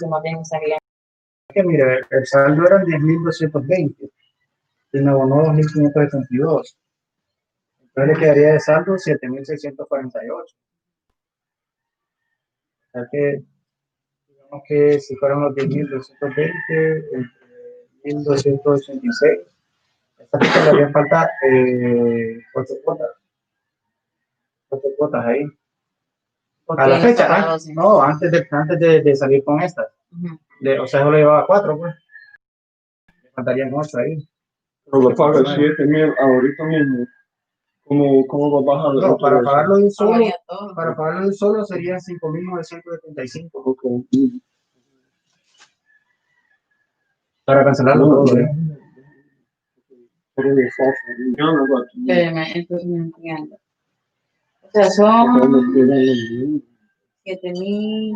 como tengo esa guía. Que mire, el saldo era 10.220 y me abonó 2.572. Entonces le quedaría de saldo 7.648. O sea que, digamos que si fueran los 10.220 entre 1.286, esta fecha le haría falta 8 cuotas. 8 cuotas ahí. A la fecha, no, antes de salir con estas. O sea, yo le llevaba 4, pues. Le faltarían 8 ahí. Pero lo paga 7.000 ahorita mismo. ¿Cómo va a bajar? No, para pagarlo de un solo, serían 5.975. Okay. Para cancelarlo todo, ¿eh? Entonces no entiendo. O sea, son 7.000.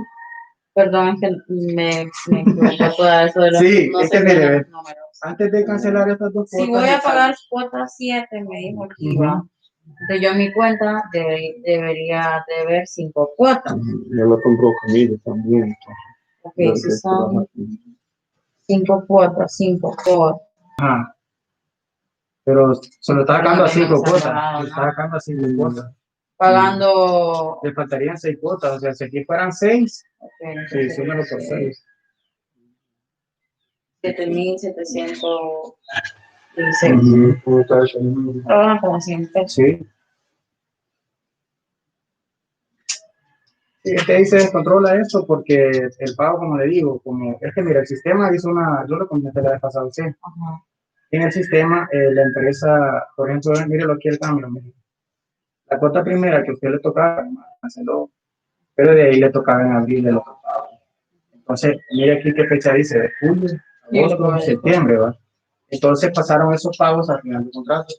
Perdón, es que me equivoqué todo eso de los sí, no es sé que mire, números. Antes de cancelar estas dos cuotas. Si voy a pagar cuota 7, me dijo que iba. Entonces yo en mi cuenta debería deber 5 cuotas. Yo lo compro conmigo también. Ok, si son 5 cuotas, 5 cuotas. Ajá. Pero se lo está sacando a 5 cuotas. Se está sacando a 5 cuotas. Pagando. Le faltarían 6 cuotas. O sea, si aquí fueran 6, Okay, sí, súmelo por 6. 7.716. Trabajan como siempre. Sí. Sí, es que ahí se descontrola eso porque el pago, como le digo, como es que mira, el sistema hizo yo lo comenté la vez pasada, ¿sí? En el sistema, la empresa, por ejemplo, mire lo que el cambio, mire. La cuota primera que a usted le tocaba, canceló, pero de ahí le tocaba en abril de los pagos. Entonces, mire aquí qué fecha dice, de julio, agosto, septiembre, ¿va? Entonces pasaron esos pagos al final del contrato.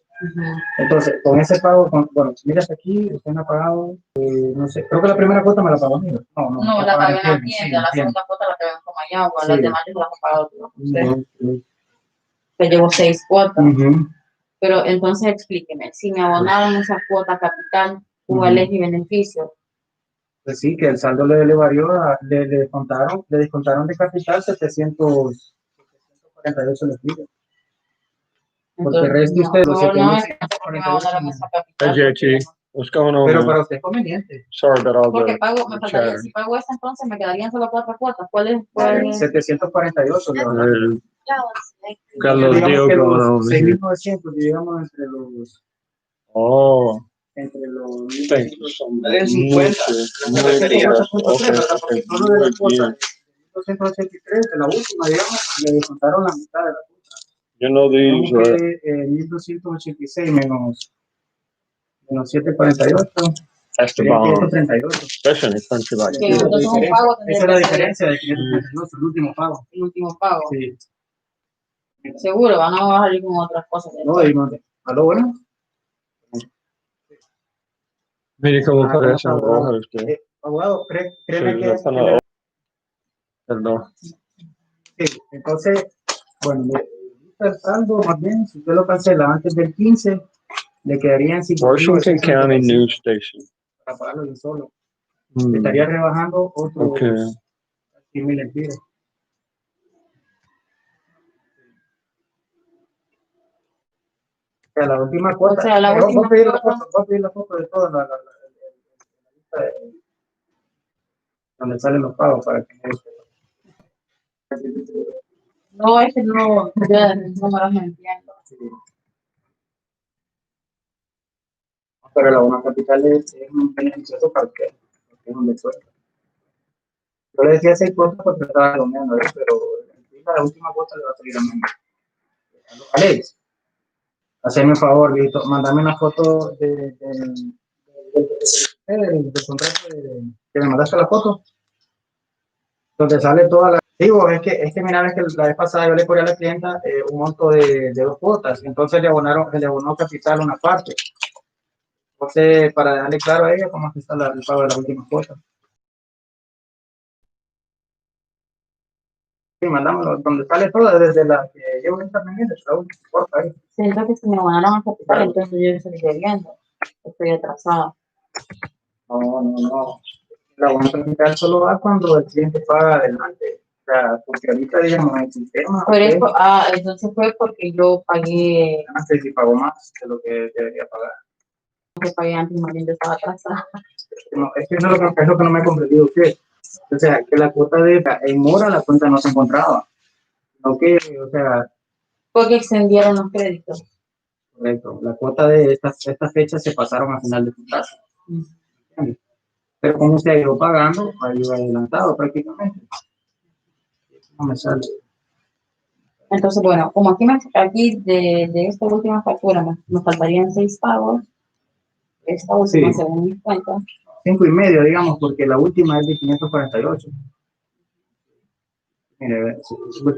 Entonces, con ese pago, bueno, mira hasta aquí, usted me ha pagado, no sé, creo que la primera cuota me la pagó mira. No, la pagué en la tienda, la segunda cuota la pagué en Comayagua, las demás yo las he pagado todas. Te llevo 6 cuotas. Pero entonces explíqueme, si me abonaron esa cuota capital, ¿cuál es mi beneficio? Pues sí, que el saldo le varió, le descontaron de capital 748 lempiras. Porque el resto usted los 7.648. What's going on? Pero para usted es conveniente. Sorry about all porque pago, me faltaría, si pago esta entonces me quedarían solo 4 cuotas. ¿Cuál es? 748. Carlos Dio going on. 6.900, digamos, entre los. Entre los 50. Porque solo de la cuota de 283, de la última, digamos, le descontaron la mitad de la cuota. You know these, right? 1.286 menos 748. That's the bomb. 538. Especially in a country like this. Esa es la diferencia de 538, el último pago. El último pago. Sí. Seguro, van a bajar con otras cosas. No, a lo bueno. Mire cómo parece la hoja de usted. Abogado, créeme que. Perdón. Sí, entonces, bueno, el saldo, más bien, si usted lo cancela antes del 15, le quedarían 5. Washington County News Station. Para pagarlo de solo. Le estaría rebajando otros 100.000 lempiras. O sea, la última cuota. O sea, voy a pedir la foto de toda la lista donde salen los pagos para que no, es que no, yo no me los entiendo. Sí. Pero la una capital es un beneficioso para usted, porque es un descuento. Yo le decía 6 cuotas porque estaba bromeando, pero la última cuota le va a salir a menos. Alex, haceme un favor, Vito, mandame una foto del contrato que me mandaste la foto, donde sale toda la. Digo, es que mira, ves que la vez pasada yo le ponía a la clienta un monto de 2 cuotas, entonces le abonó capital una parte. Entonces, para dejarle claro a ella cómo está el pago de la última cuota. Sí, mandámoslo, donde sale todo, desde la que llevo interveniendo, la última cuota ahí. Siento que si me abonaron a capital, entonces yo estoy debiendo. Estoy atrasada. No. La abono capital solo va cuando el cliente paga adelante. sea, porque ahorita, digamos, el sistema, Pero entonces fue porque yo pagué, antes sí pagó más de lo que debería pagar. que pagué antes, más bien yo estaba atrasada. No, es que eso es lo que no me ha comprendido usted. O sea, que la cuota de en mora la cuenta no se encontraba. No que, o sea, Porque extendieron los créditos. correcto, la cuota de estas fechas se pasaron al final de su casa. Pero como usted ha ido pagando, ha ido adelantado prácticamente. No me sale. Entonces, bueno, como aquí de esta última factura me faltarían 6 pagos, esta última Sí. según mis cuentas. 5,5, digamos, porque la última es de 548. Mire,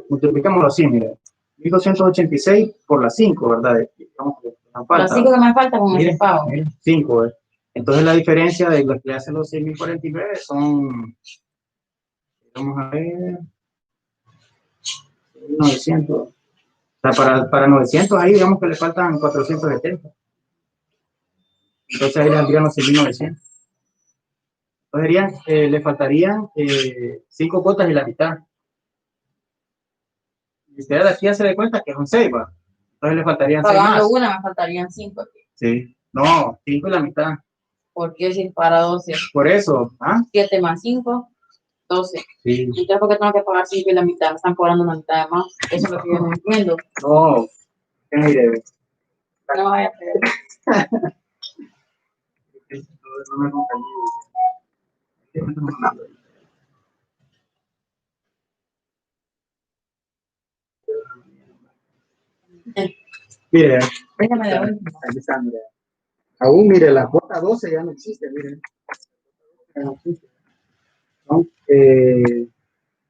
multiplicámoslo así, mire. 1286 por las 5, ¿verdad? Digamos que Las 5 que me faltan con ese pago. 5, ¿eh? Entonces la diferencia de los que hacen los 6,049 son, vamos a ver, 900. O sea, para 900 ahí digamos que le faltan 470. Entonces ahí le saldrían los 6,900. Entonces le faltarían 5 cuotas y la mitad. Y usted de aquí hace de cuenta que son 6, ¿va? Entonces le faltarían 6 más. Pagando una me faltarían 5. Sí. No, 5 y la mitad. ¿Por qué si para 12? Por eso, ¿ah? 7 más 5, 12. Sí. Entonces, ¿por qué tengo que pagar 5 y la mitad? Me están cobrando la mitad de más. Eso es lo que yo no entiendo. No, mire, No vaya a creer. no me comprendí. Mire, Déjame de última. aquí está, mire. Aún, mire, la cuota 12 ya no existe, mire. Ya no existe. ¿No?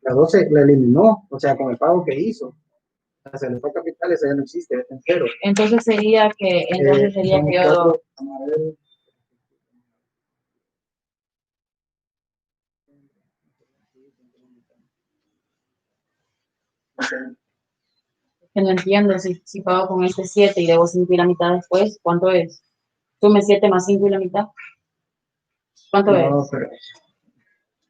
La 12 la eliminó, o sea, con el pago que hizo. O sea, se le fue capital, esa ya no existe, está en cero. Entonces sería que Son yo... cuatro, vamos a ver. Que no entiendo si pago con este 7 y debo 5 y la mitad después, ¿cuánto es? Sume 7 más 5 y la mitad. ¿Cuánto No, es? pero,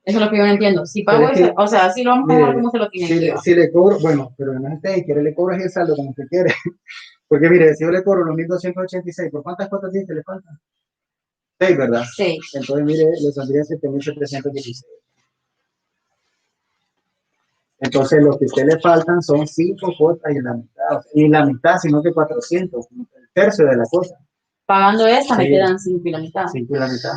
Eso es lo que yo no entiendo. Si pero pago es ese, que, o sea, así lo vamos a dejar mire, como se lo tiene que llevar. si le cobro, bueno, pero no es que quiere, le cobras el saldo como usted quiere. Porque mire, si yo le cobro los 1,286, ¿por cuántas cuotas dice que le faltan? 6, ¿verdad? 6. Entonces, mire, le saldría 7,716. Entonces, lo que a usted le faltan son 5 cuotas y la mitad. Y la mitad, sino que 400, el tercio de la cosa. Pagando esta me Sí. quedan 5 y la mitad. 5 y la mitad.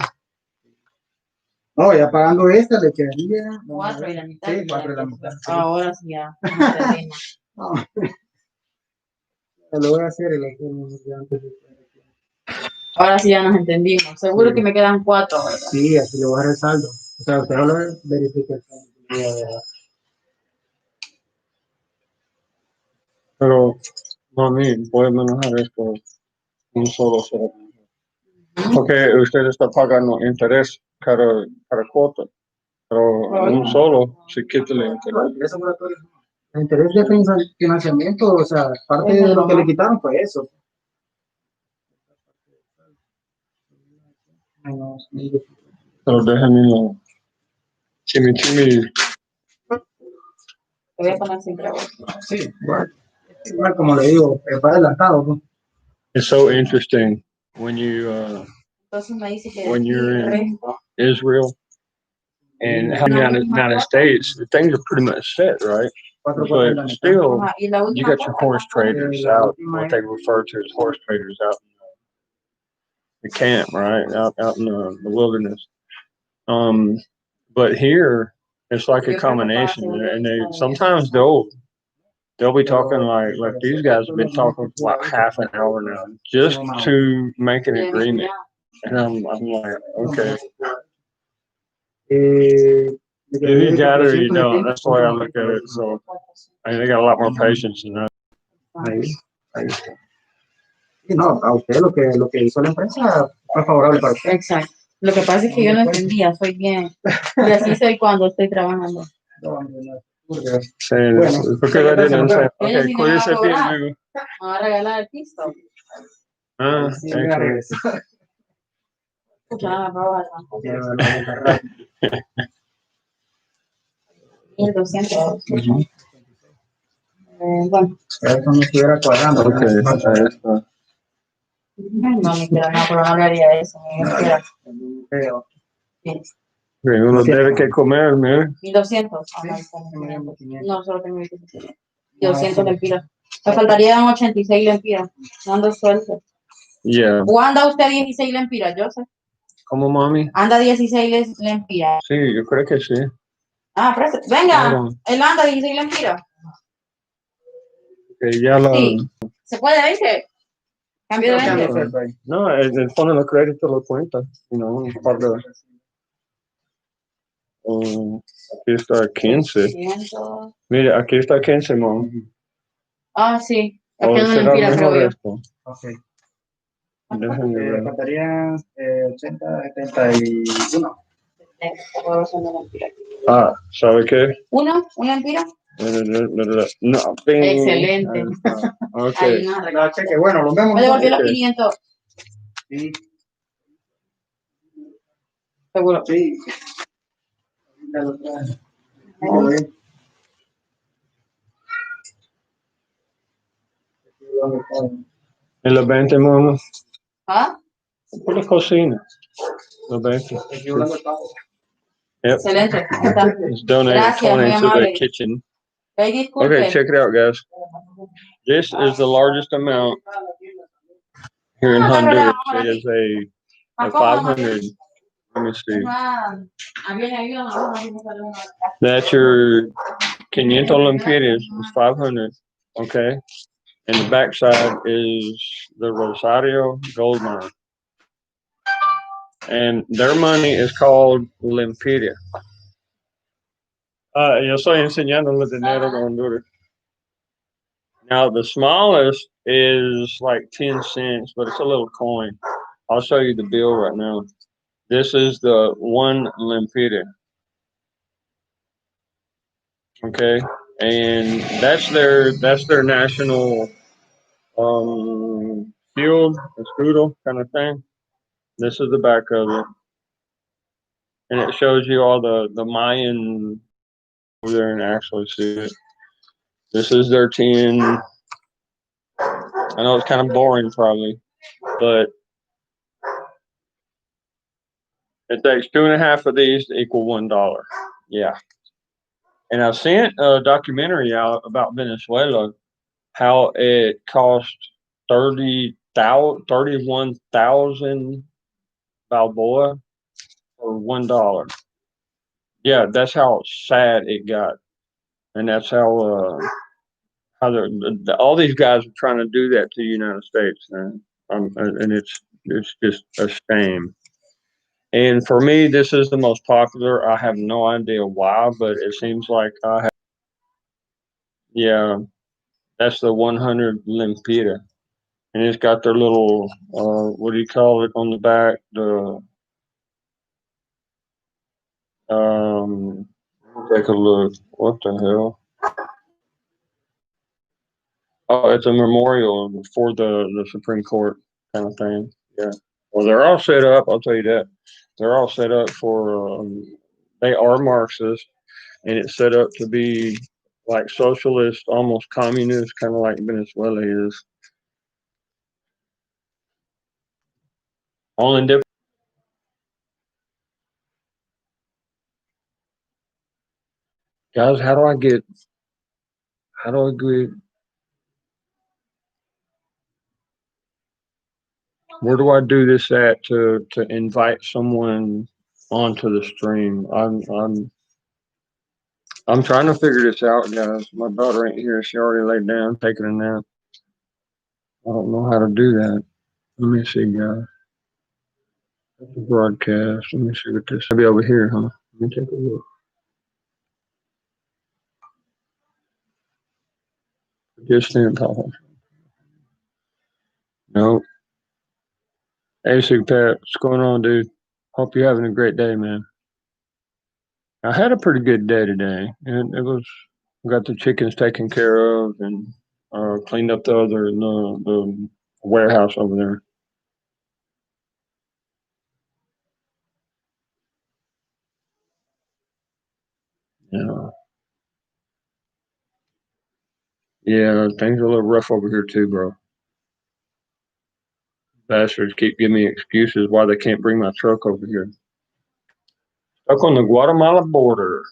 No, ya pagando esta le quedaría 4 y la mitad. Sí, 4 y la mitad. Sí. Ahora sí ya. No, lo voy a hacer Ahora sí ya nos entendimos. Seguro Sí. que me quedan 4, ¿verdad? Sí, así le voy a dar el saldo. O sea, usted solo verifica el saldo. Pero, mami, puede manejar esto un solo cero. Porque usted está pagando interés cada cuota. Pero un solo, si quita el interés. El interés de financiamiento, o sea, parte de lo que le quitaron fue eso. Pero déjenme no. Chimi. Te voy a poner siempre a vos. Sí, igual como le digo, va adelantado. ¿No? It's so interesting when Entonces me dice que when you're in resto. Israel and how the United States, things are pretty much set, right? But still, Y la you última got your horse traders out, what they refer to as horse traders out in the camp, right? Out in the wilderness. But here it's like a combination, and sometimes they'll be talking like these guys have been talking for like half an hour now just to make an agreement, and I'm like, okay, if you got it or you don't. That's the way I look at it. So I mean, they got a lot more patience than that. Ahí. No, a usted lo que hizo la empresa fue favorable para usted. Exacto. Lo que pasa es que yo no entendía, soy bien. Y así soy cuando estoy trabajando. Sí, bueno, porque la didn't say, okay, cuídese bien, amigo. Me va a regalar el pisto. Ah, Sí, me regresó. Escucha, nada, 1200. Ujú. Bueno. Eso no estuviera cuadrando. Ok, ahí está. No, mi queda, no, pero no le haría eso. Creo. Sí. Sí, uno debe que comer, mire. 1200. No, solo tengo 1200. 200 lempiras. Me faltarían 86 lempiras. No ando suelto. Yeah. ¿O anda usted 16 lempiras? Yo sé. ¿Cómo, mami? Anda 16 lempiras. Sí, yo creo que sí. Ah, venga, Claro. él anda 16 lempiras. Que ya la... Sí. ¿Se puede, 20? Cambio de 20. No, pone los créditos, lo cuenta. Un par de... aquí está 15. 500. Mire, aquí está 15, mom. Ah, sí. Es O que no será lempira, creo mejor yo. esto. Ok. Déjenme ver. Faltarían 80, 71. Ah, ¿sabe qué? ¿Uno? ¿Una lempira? No, Excelente. ok. Hay una No, cheque, bueno, los vemos. me devolvió los Ok. 500. Sí, Seguro. sí. Ya lo traje. En los 20, mamá. ¿Ah? Por la cocina. Los 20. Yep. Excelente. Ahí está. It's donated Gracias, muy 20 to the amable. kitchen. Ay, disculpe. Okay, check it out, guys. This is the largest amount here in Honduras. It is a 500. Let me see. That's your 500 lempiras. It's 500. Okay. And the backside is the Rosario Gold Mine. And their money is called lempiria. Yo estoy enseñándole dinero de Honduras. Now, the smallest is like 10 cents, but it's a little coin. I'll show you the bill right now. This is the 1 lempira. Okay. And that's their national shield, escudo kind of thing. This is the back of it. And it shows you all the Mayan over there and actually see it. This is their 10. I know it's kind of boring probably, but it takes 2.5 of these to equal $1. Yeah. And I've sent a documentary out about Venezuela, how it cost 31,000 Balboa for $1. Yeah, that's how sad it got. And that's how all these guys are trying to do that to the United States, man. And it's just a shame. And for me, this is the most popular. I have no idea why, but it seems like I have. Yeah, that's the 100 Lempira, and it's got their little what do you call it on the back? The take a look. What the hell? Oh, it's a memorial for the Supreme Court kind of thing. Yeah. Well, they're all set up. I'll tell you that. They're all set up for. They are Marxist, and it's set up to be like socialist, almost communist, kind of like Venezuela is. Only different. Guys, how do I get? How do I get? Where do I do this at to invite someone onto the stream? I'm trying to figure this out, guys. My daughter ain't here. She already laid down, taking a nap. I don't know how to do that. Let me see, guys. Broadcast. Let me see what this. Maybe over here, huh? Let me take a look. Distant call. Nope. Hey, Sue Pat, what's going on, dude? Hope you're having a great day, man. I had a pretty good day today, and it was got the chickens taken care of and cleaned up the warehouse over there. Yeah. Yeah, things are a little rough over here too, bro. Bastards keep giving me excuses why they can't bring my truck over here. Stuck on the Guatemala border.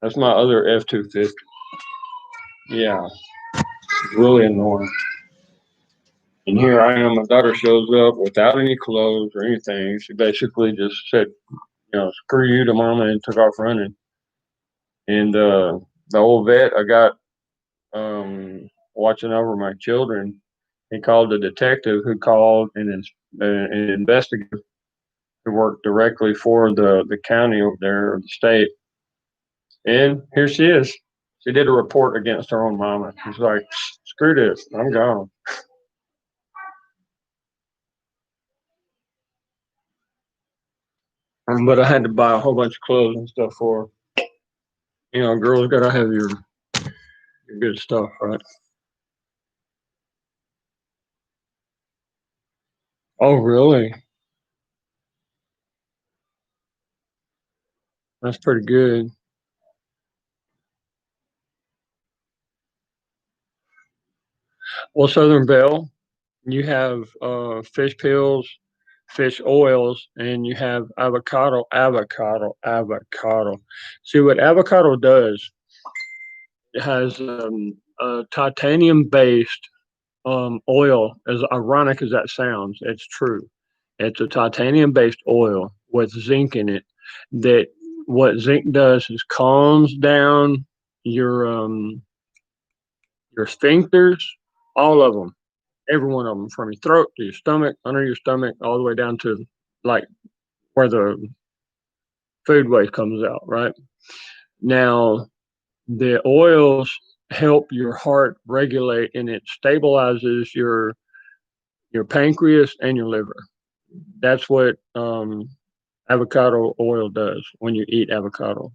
That's my other F-250. Yeah, really annoying. And here I am, my daughter shows up without any clothes or anything. She basically just said, screw you to mama and took off running. And the old vet I got watching over my children, he called the detective who called an investigator who worked directly for the county over there or the state. And here she is. She did a report against her own mama. She's like, screw this, I'm gone. But I had to buy a whole bunch of clothes and stuff for her. Girls gotta have your good stuff, right? Oh, really? That's pretty good. Well, Southern Belle, you have fish pills, fish oils, and you have avocado. See what avocado does? It has a titanium based oil. As ironic as that sounds, it's true. It's a titanium based oil with zinc in it. That what zinc does is calms down your your sphincters, all of them, every one of them, from your throat to your stomach, under your stomach, all the way down to like where the food waste comes out. Right now, the oils help your heart regulate, and it stabilizes your pancreas and your liver. That's what avocado oil does when you eat avocado.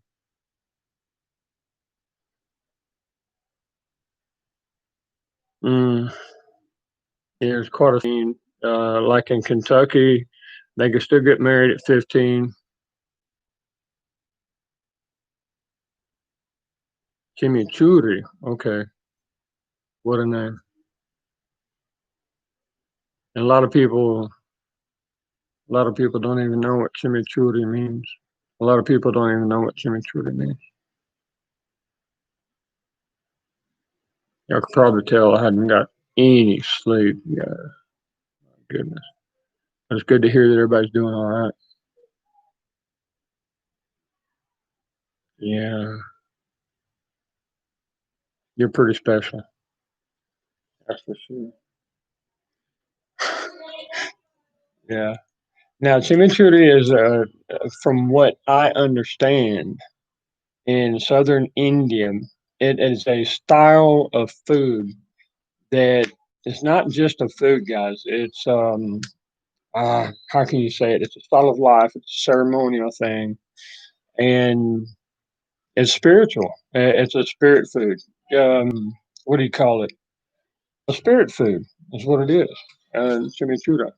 Mm, there's quite a scene. Like in Kentucky, they can still get married at 15. Chimichurri. Okay, what a name. And a lot of people don't even know what chimichurri means. A lot of people don't even know what chimichurri means. I could probably tell I hadn't got any sleep. Yeah, goodness. It's good to hear that everybody's doing all right. Yeah, you're pretty special. That's for sure. Yeah. Now, chimichurri is, from what I understand, in southern India, it is a style of food that it's not just a food, guys. It's how can you say it? It's a style of life. It's a ceremonial thing, and it's spiritual. It's a spirit food. What do you call it? A spirit food is what it is. Chimichurri.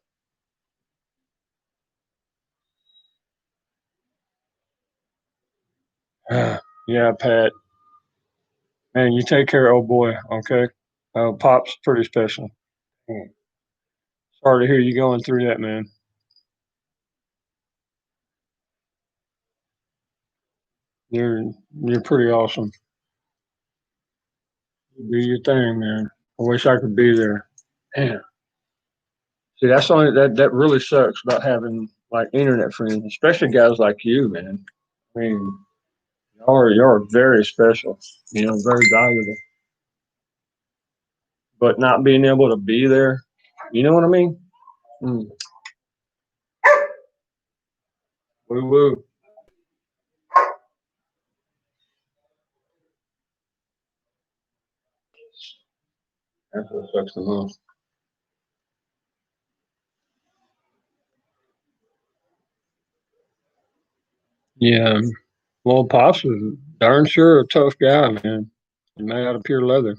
Yeah, Pat. Man, you take care, old boy. Okay. Pop's pretty special. Hmm. Sorry to hear you going through that, man. You're you're pretty awesome. Do your thing, man. I wish I could be there. Man, see, that's only that really sucks about having like internet friends, especially guys like you, man. I mean, y'all are very special. Very valuable. But not being able to be there, you know what I mean? Mm. Woo woo. That's what sucks the most. Yeah. Well, Pops was darn sure a tough guy, man. Made out of pure leather.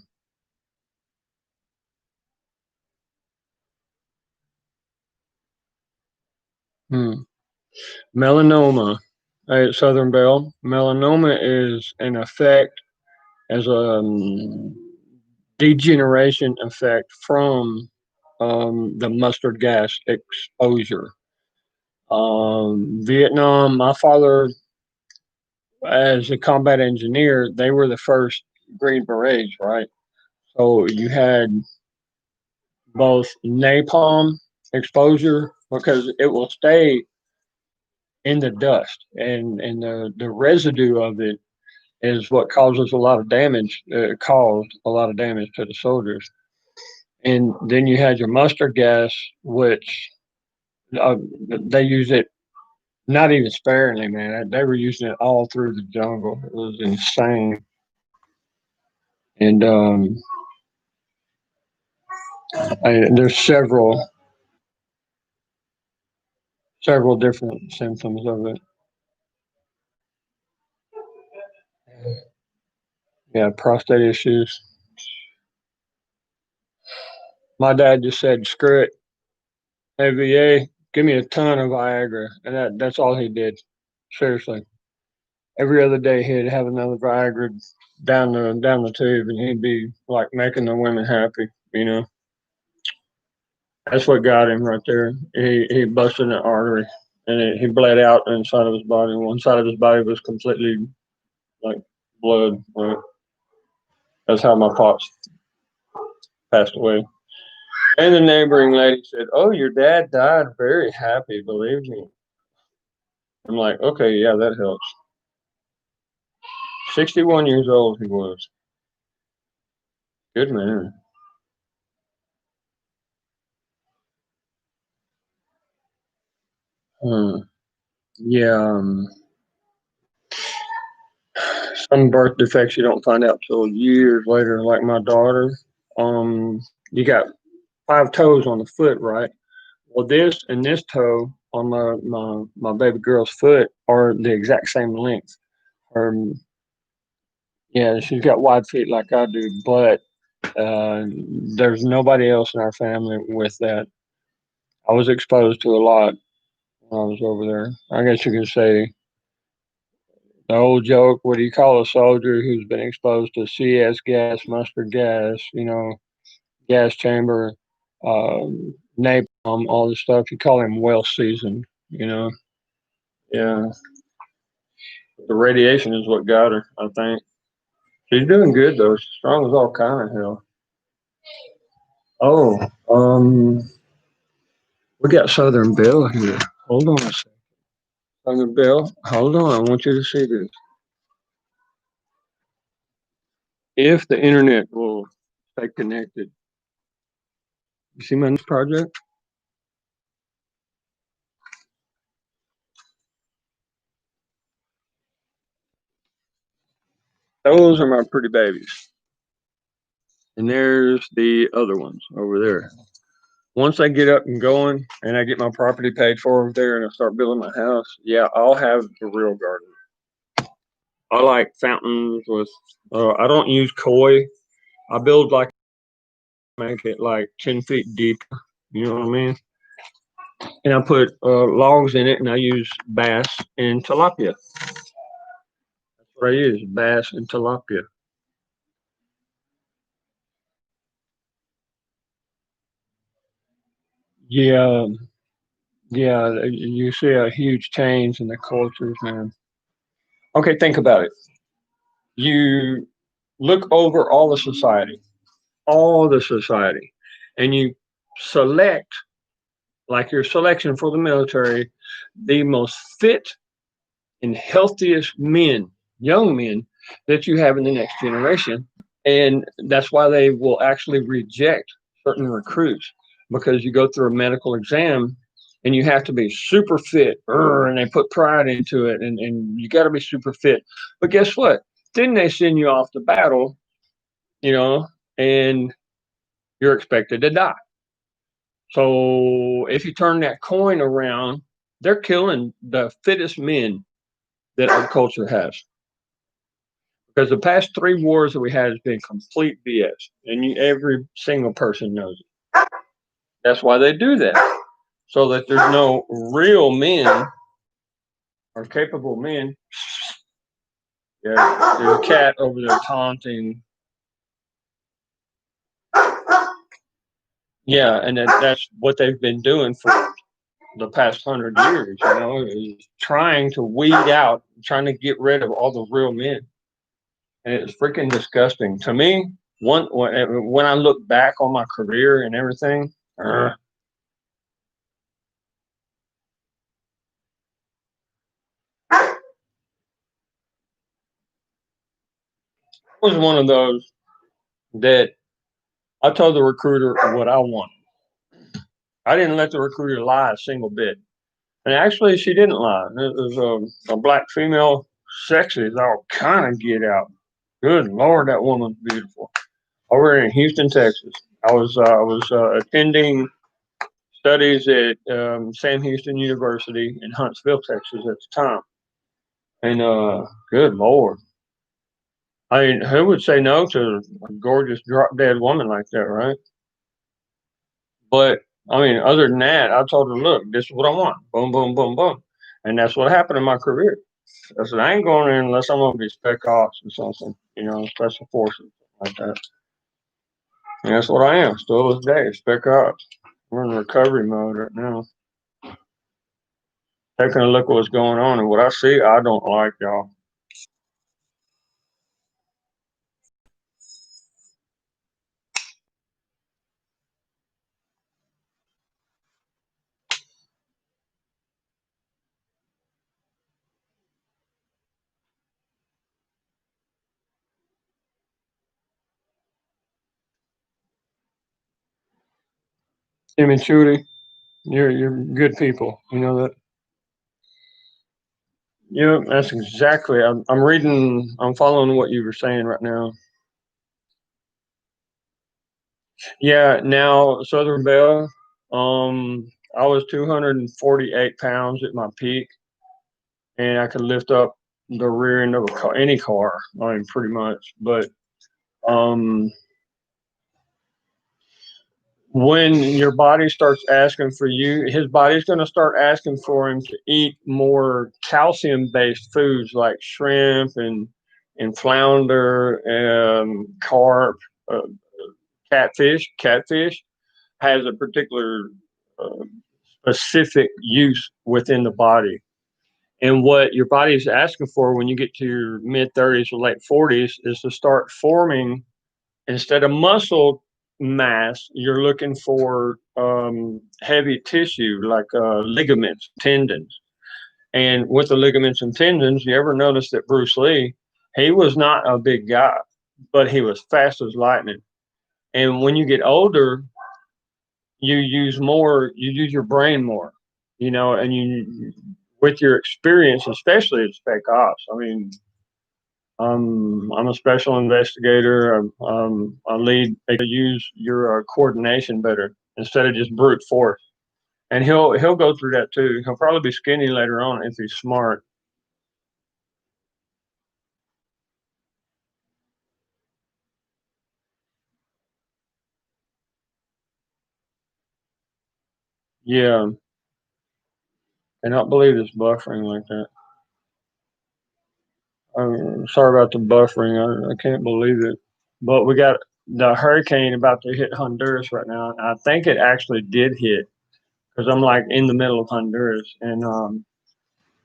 Hmm. Melanoma. At Southern Belle, melanoma is an effect as degeneration effect from the mustard gas exposure. Vietnam, my father, as a combat engineer, they were the first Green Berets, right? So you had both napalm exposure because it will stay in the dust, and the residue of it is what causes a lot of damage. Caused a lot of damage to the soldiers. And then you had your mustard gas, which uh, they use it not even sparingly, man. They were using it all through the jungle. It was insane. And there's several different symptoms of it. Yeah, prostate issues. My dad just said, "Screw it, AVA, give me a ton of Viagra," and that's all he did. Seriously, every other day he'd have another Viagra down the tube, and he'd be like making the women happy. You know, that's what got him right there. He busted an artery, and he bled out inside of his body. One side of his body was completely like blood. Right? That's how my pops passed away. And the neighboring lady said, "Oh, your dad died very happy, believe me." I'm like, okay, yeah, that helps. 61 years old he was. Good man. Yeah, some birth defects you don't find out till years later. Like my daughter, you got 5 toes on the foot, right? Well, this and this toe on my baby girl's foot are the exact same length. Um, yeah, she's got wide feet like I do, but there's nobody else in our family with that. I was exposed to a lot when I was over there. I guess you could say the old joke, what do you call a soldier who's been exposed to CS gas, mustard gas, gas chamber, napalm, all this stuff? You call him well seasoned. Yeah. The radiation is what got her, I think. She's doing good though. She's strong as all kind of hell. Oh, we got Southern Bill here. Hold on a second. Southern Bill, hold on. I want you to see this. If the internet will stay connected, you see my next project? Those are my pretty babies. And there's the other ones over there. Once I get up and going and I get my property paid for over there and I start building my house, yeah, I'll have a real garden. I like fountains with, I don't use koi. I build like, make it like 10 feet deep. You know what I mean? And I put logs in it and I use bass and tilapia. That's what I use, bass and tilapia. Yeah, yeah, you see a huge change in the cultures, man. Okay, think about it. You look over all the society, and you select, like your selection for the military, the most fit and healthiest men, young men, that you have in the next generation. And that's why they will actually reject certain recruits because you go through a medical exam and you have to be super fit, and they put pride into it, and you got to be super fit. But guess what? Then they send you off to battle, and you're expected to die. So if you turn that coin around, they're killing the fittest men that our culture has. Because the past 3 wars that we had has been complete BS, and every single person knows it. That's why they do that, so that there's no real men or capable men. Yeah, there's a cat over there taunting. Yeah, and that's what they've been doing for the past 100 years, you know, is trying to weed out, trying to get rid of all the real men. And it's freaking disgusting. To me, when I look back on my career and everything, I was one of those that I told the recruiter what I wanted. I didn't let the recruiter lie a single bit. And actually, she didn't lie. It was a black female, sexy as all kind of get out. Good Lord, that woman's beautiful. Over in Houston, Texas. I was attending studies at Sam Houston University in Huntsville, Texas at the time. And good Lord. I mean, who would say no to a gorgeous drop dead woman like that, right? But I mean, other than that, I told her, look, this is what I want. Boom, boom, boom, boom. And that's what happened in my career. I said, I ain't going in unless I'm going to be spec ops or something, you know, special forces, like that. And that's what I am, still to this day, spec ops. We're in recovery mode right now. Taking a look at what's going on, and what I see, I don't like, y'all. Tim and Shooty, you're good people. You know that. Yeah, that's exactly. I'm reading. I'm following what you were saying right now. Yeah. Now, Southern Belle. I was 248 pounds at my peak, and I could lift up the rear end of a car, any car. I mean, pretty much. But um, when your body starts asking for you, his body's going to start asking for him to eat more calcium-based foods like shrimp and flounder and carp, uh, catfish. Catfish has a particular uh, specific use within the body. And what your body is asking for when you get to your mid 30s or late 40s is to start forming, instead of muscle mass, you're looking for heavy tissue like ligaments, tendons. And with the ligaments and tendons, you ever notice that Bruce Lee, he was not a big guy, but he was fast as lightning. And when you get older, you use your brain more, you know, and with your experience, especially at spec ops. I mean, I'm a special investigator. I lead. They use your coordination better instead of just brute force. And he'll go through that too. He'll probably be skinny later on if he's smart. Yeah, and I believe it's buffering like that. I'm sorry about the buffering. I can't believe it. But we got the hurricane about to hit Honduras right now. I think it actually did hit because I'm like in the middle of Honduras, and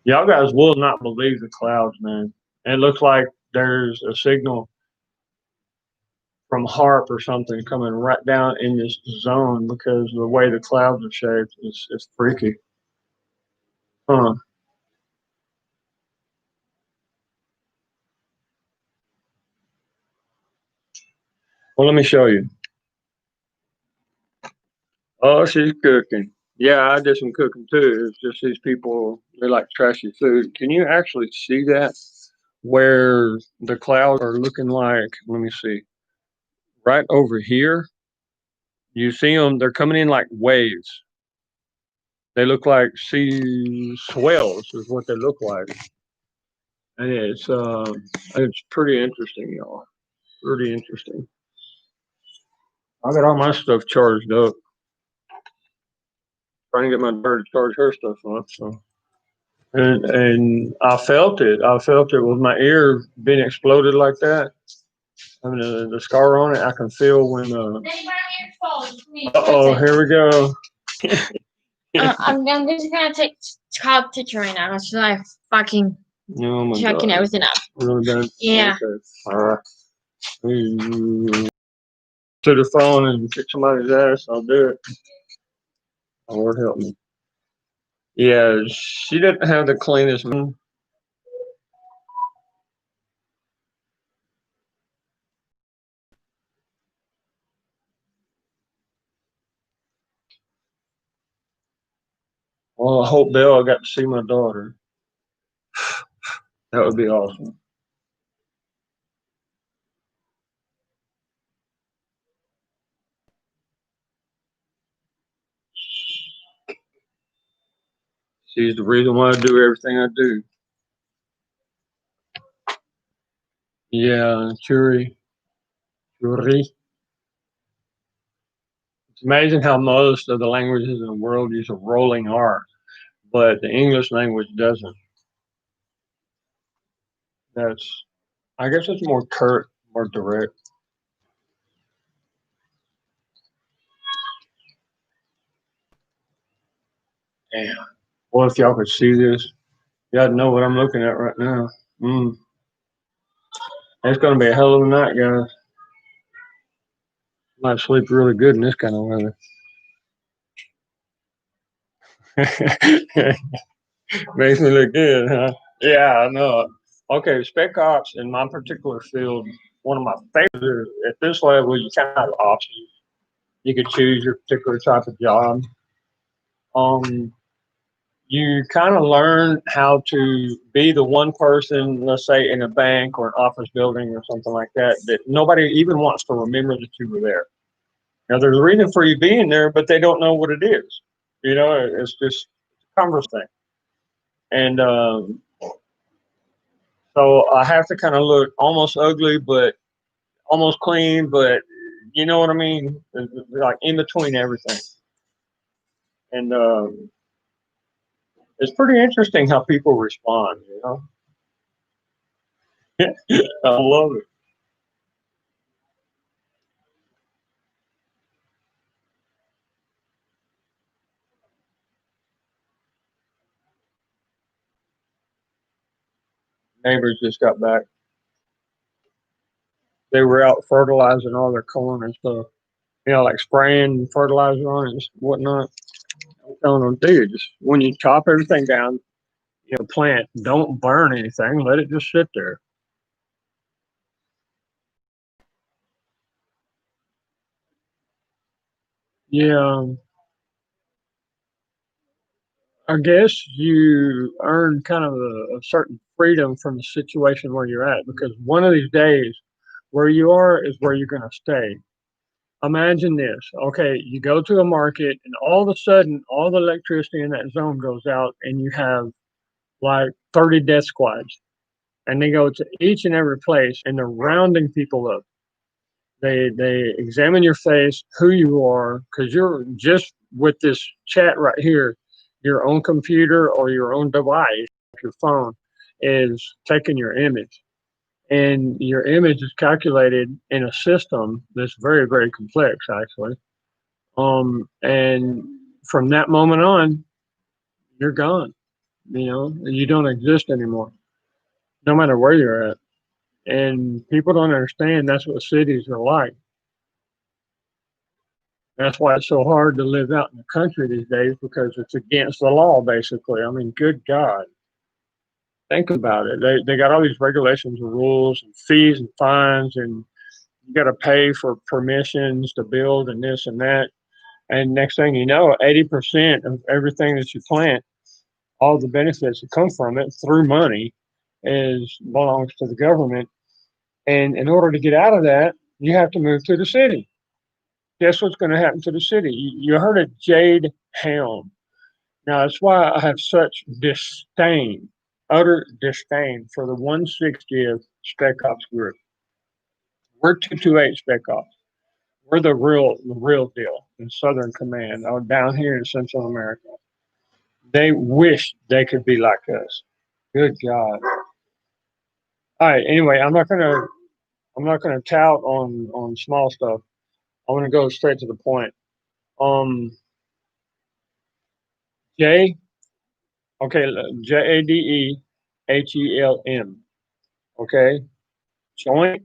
y'all guys will not believe the clouds, man. It looks like there's a signal from HARP or something coming right down in this zone because the way the clouds are shaped is freaky. Huh. Well, let me show you. Oh, she's cooking. Yeah, I did some cooking too. It's just these people, they like trashy food. Can you actually see that? Where the clouds are looking like, let me see, right over here. You see them, they're coming in like waves. They look like sea swells, is what they look like. And it's pretty interesting, y'all. Pretty interesting. I got all my stuff charged up. Trying to get my daughter to charge her stuff up. So and I felt it. I felt it with my ear being exploded like that. I mean, the scar on it, I can feel when Uh-oh, here we go. I'm just gonna call a picture right now. So I fucking Oh my checking God. everything up. Really bad? Yeah. Okay. All right. To the phone and kick somebody's ass, I'll do it. Lord help me. Yeah, she didn't have the cleanest. Well, I hope Bill got to see my daughter. That would be awesome. She's the reason why I do everything I do. Yeah, Churi. It's amazing how most of the languages in the world use a rolling R, but the English language doesn't. I guess it's more curt, more direct. Damn. Well, if y'all could see this, y'all know what I'm looking at right now. It's going to be a hell of a night, guys. Might sleep really good in this kind of weather. Makes me look good, huh? Yeah, I know. Okay, Spec Ops in my particular field, one of my favorites. At this level, you kind of have options. You could choose your particular type of job. You kind of learn how to be the one person, let's say in a bank or an office building or something like that, that nobody even wants to remember that you were there. Now, there's a reason for you being there, but they don't know what it is. You know, it's just a converse thing. And so I have to kind of look almost ugly, but almost clean, but you know what I mean? Like in between everything. And it's pretty interesting how people respond, you know? I love it. Neighbors just got back. They were out fertilizing all their corn and stuff. You know, like spraying fertilizer on it and whatnot. I'm telling them, dude, just when you chop everything down, you know, plant, don't burn anything. Let it just sit there. Yeah, I guess you earn kind of a certain freedom from the situation where you're at because one of these days, where you are is where you're going to stay. Imagine this. Okay, you go to a market and all of a sudden all the electricity in that zone goes out and you have like 30 death squads and they go to each and every place and they're rounding people up. They examine your face, who you are, because you're just with this chat right here, your own computer or your own device, your phone, is taking your image. And your image is calculated in a system that's very, very complex, actually. And from that moment on, you're gone. You know, you don't exist anymore, no matter where you're at. And people don't understand that's what cities are like. That's why it's so hard to live out in the country these days because it's against the law, basically. I mean, good God. Think about it. They got all these regulations and rules and fees and fines, and you got to pay for permissions to build and this and that. And next thing you know, 80% of everything that you plant, all the benefits that come from it through money, belongs to the government. And in order to get out of that, you have to move to the city. Guess what's going to happen to the city? You heard of Jade Helm. Now, that's why I have such disdain, utter disdain for the 160th Spec Ops group. We're 228 Spec Ops. We're the real deal in Southern Command, or down here in Central America. They wish they could be like us. Good God. All right. Anyway, I'm not gonna tout on small stuff. I want to go straight to the point. J, okay, JADEHELM. Okay, joint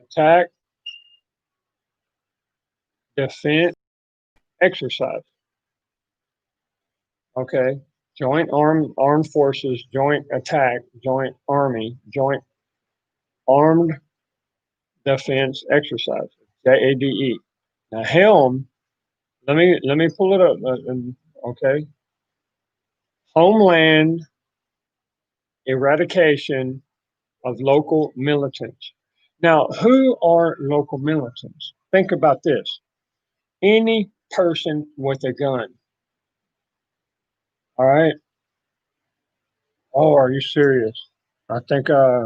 attack, defense, exercise. Okay, joint armed forces, joint attack, joint army, joint armed defense exercise. JADE. Now, helm. Let me pull it up. Okay, homeland eradication of local militants. Now, who are local militants? Think about this. Any person with a gun. All right. Oh, are you serious? I think I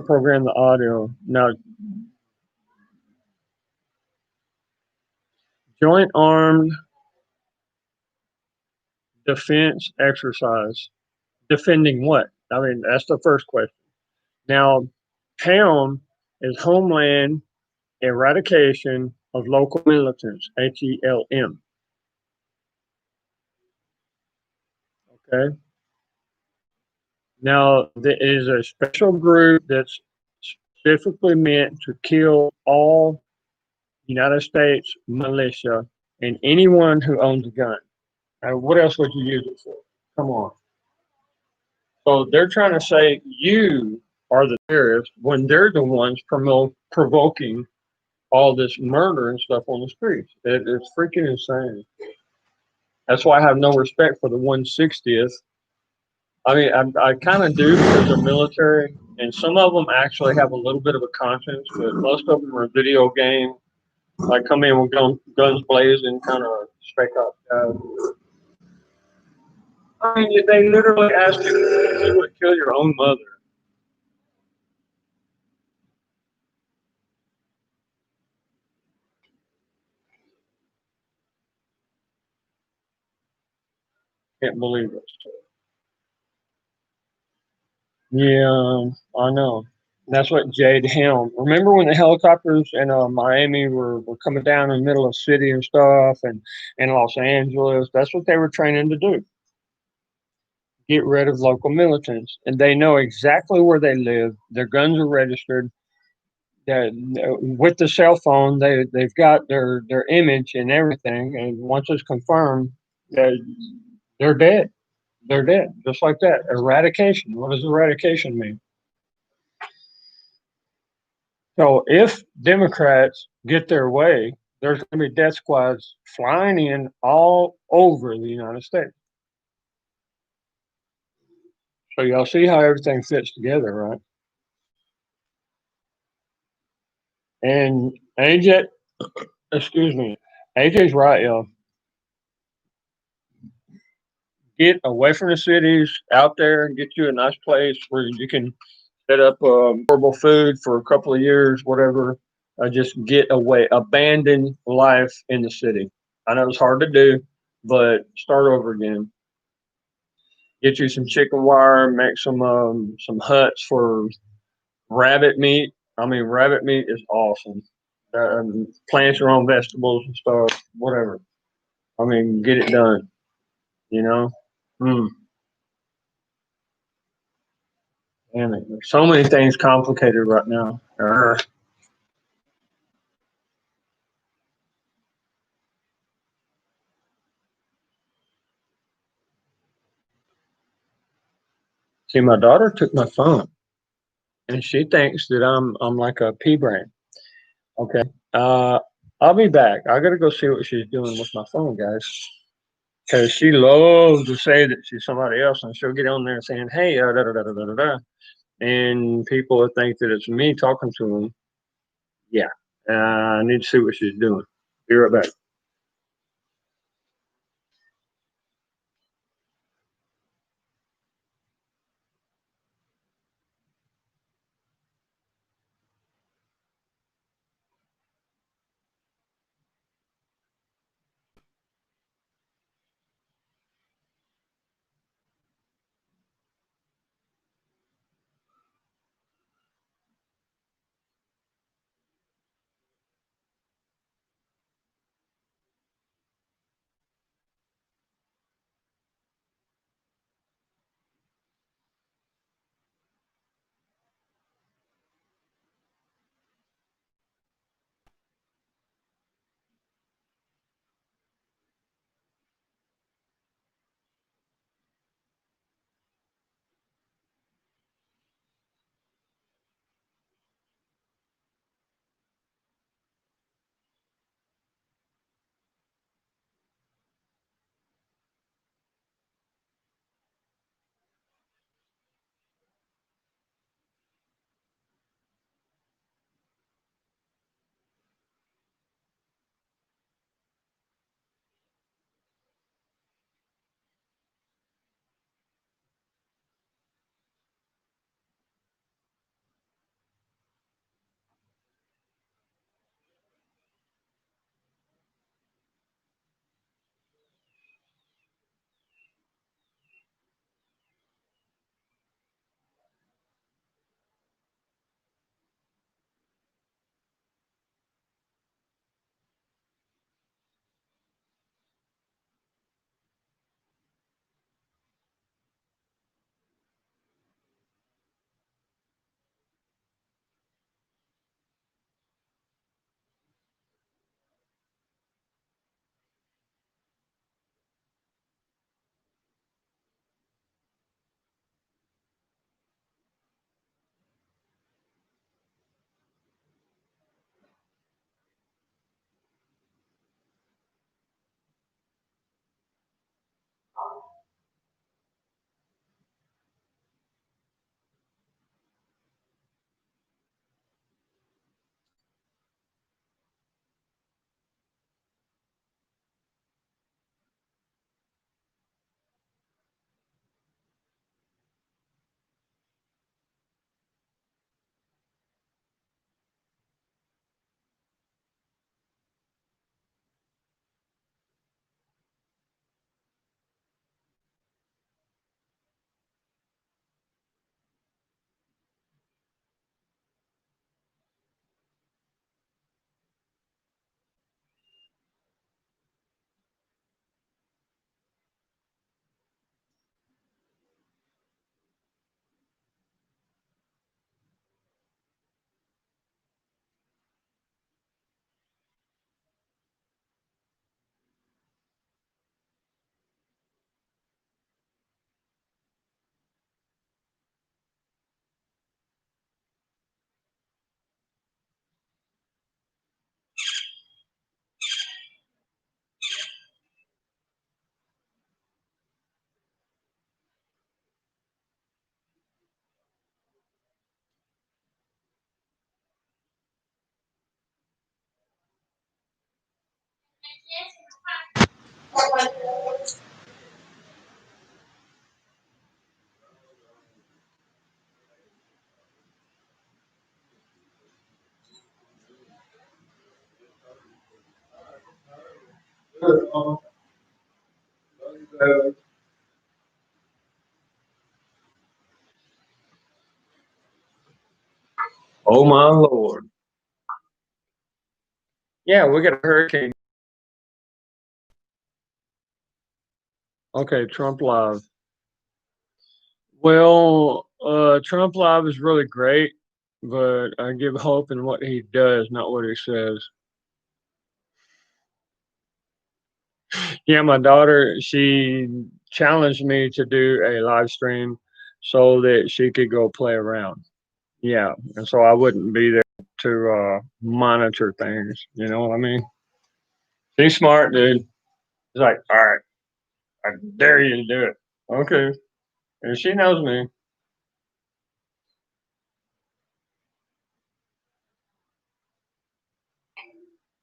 programmed the audio. Now, joint armed defense exercise. Defending what? I mean, that's the first question. Now, HELM is Homeland Eradication of Local Militants, HELM. Okay. Now, there is a special group that's specifically meant to kill all United States militia and anyone who owns a gun. Now, what else would you use it for? Come on. So they're trying to say you are the terrorists when they're the ones provoking all this murder and stuff on the streets. It's freaking insane. That's why I have no respect for the 160th. I mean, I kind of do because they're military, and some of them actually have a little bit of a conscience, but most of them are video game. Like come in with guns blazing, kind of straight up guys. I mean, they literally ask you to kill your own mother. Can't believe it. Yeah, I know. That's what Jade Helm. Remember when the helicopters in Miami were coming down in the middle of the city and stuff, and in Los Angeles? That's what they were training to do. Get rid of local militants, and they know exactly where they live. Their guns are registered. With the cell phone, they've got their image and everything. And once it's confirmed, they're dead. They're dead, just like that. Eradication. What does eradication mean? So if Democrats get their way, there's going to be death squads flying in all over the United States. So y'all see how everything fits together, right? And AJ, excuse me, AJ's right, y'all. Get away from the cities, out there, and get you a nice place where you can set up affordable food for a couple of years, whatever. Just get away, abandon life in the city. I know it's hard to do, but start over again. Get you some chicken wire, make some huts for rabbit meat. I mean, rabbit meat is awesome. Plant your own vegetables and stuff, whatever. I mean, get it done. You know. Hmm. Damn it. There's so many things complicated right now. See, my daughter took my phone, and she thinks that I'm like a pea brain. Okay. I'll be back. I gotta go see what she's doing with my phone, guys. Because she loves to say that she's somebody else, and she'll get on there saying, "Hey, da da da da da da da," and people will think that it's me talking to them. Yeah. I need to see what she's doing. Be right back. Oh my Lord. Yeah, we got a hurricane. Okay, Trump Live. Well, Trump Live is really great, but I give hope in what he does, not what he says. Yeah, my daughter, she challenged me to do a live stream so that she could go play around. Yeah, and so I wouldn't be there to monitor things. You know what I mean? She's smart, dude. She's like, all right, I dare you to do it. Okay, and she knows me.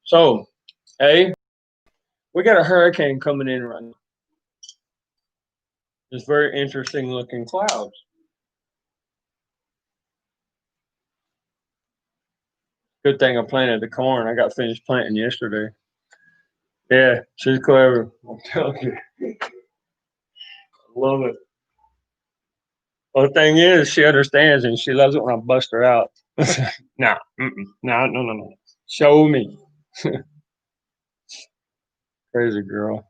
So, hey, we got a hurricane coming in right now. It's very interesting looking clouds. Good thing I planted the corn. I got finished planting yesterday. Yeah, she's clever. I'm telling you. I love it. Well, the thing is, she understands and she loves it when I bust her out. No, no. Show me. Crazy girl.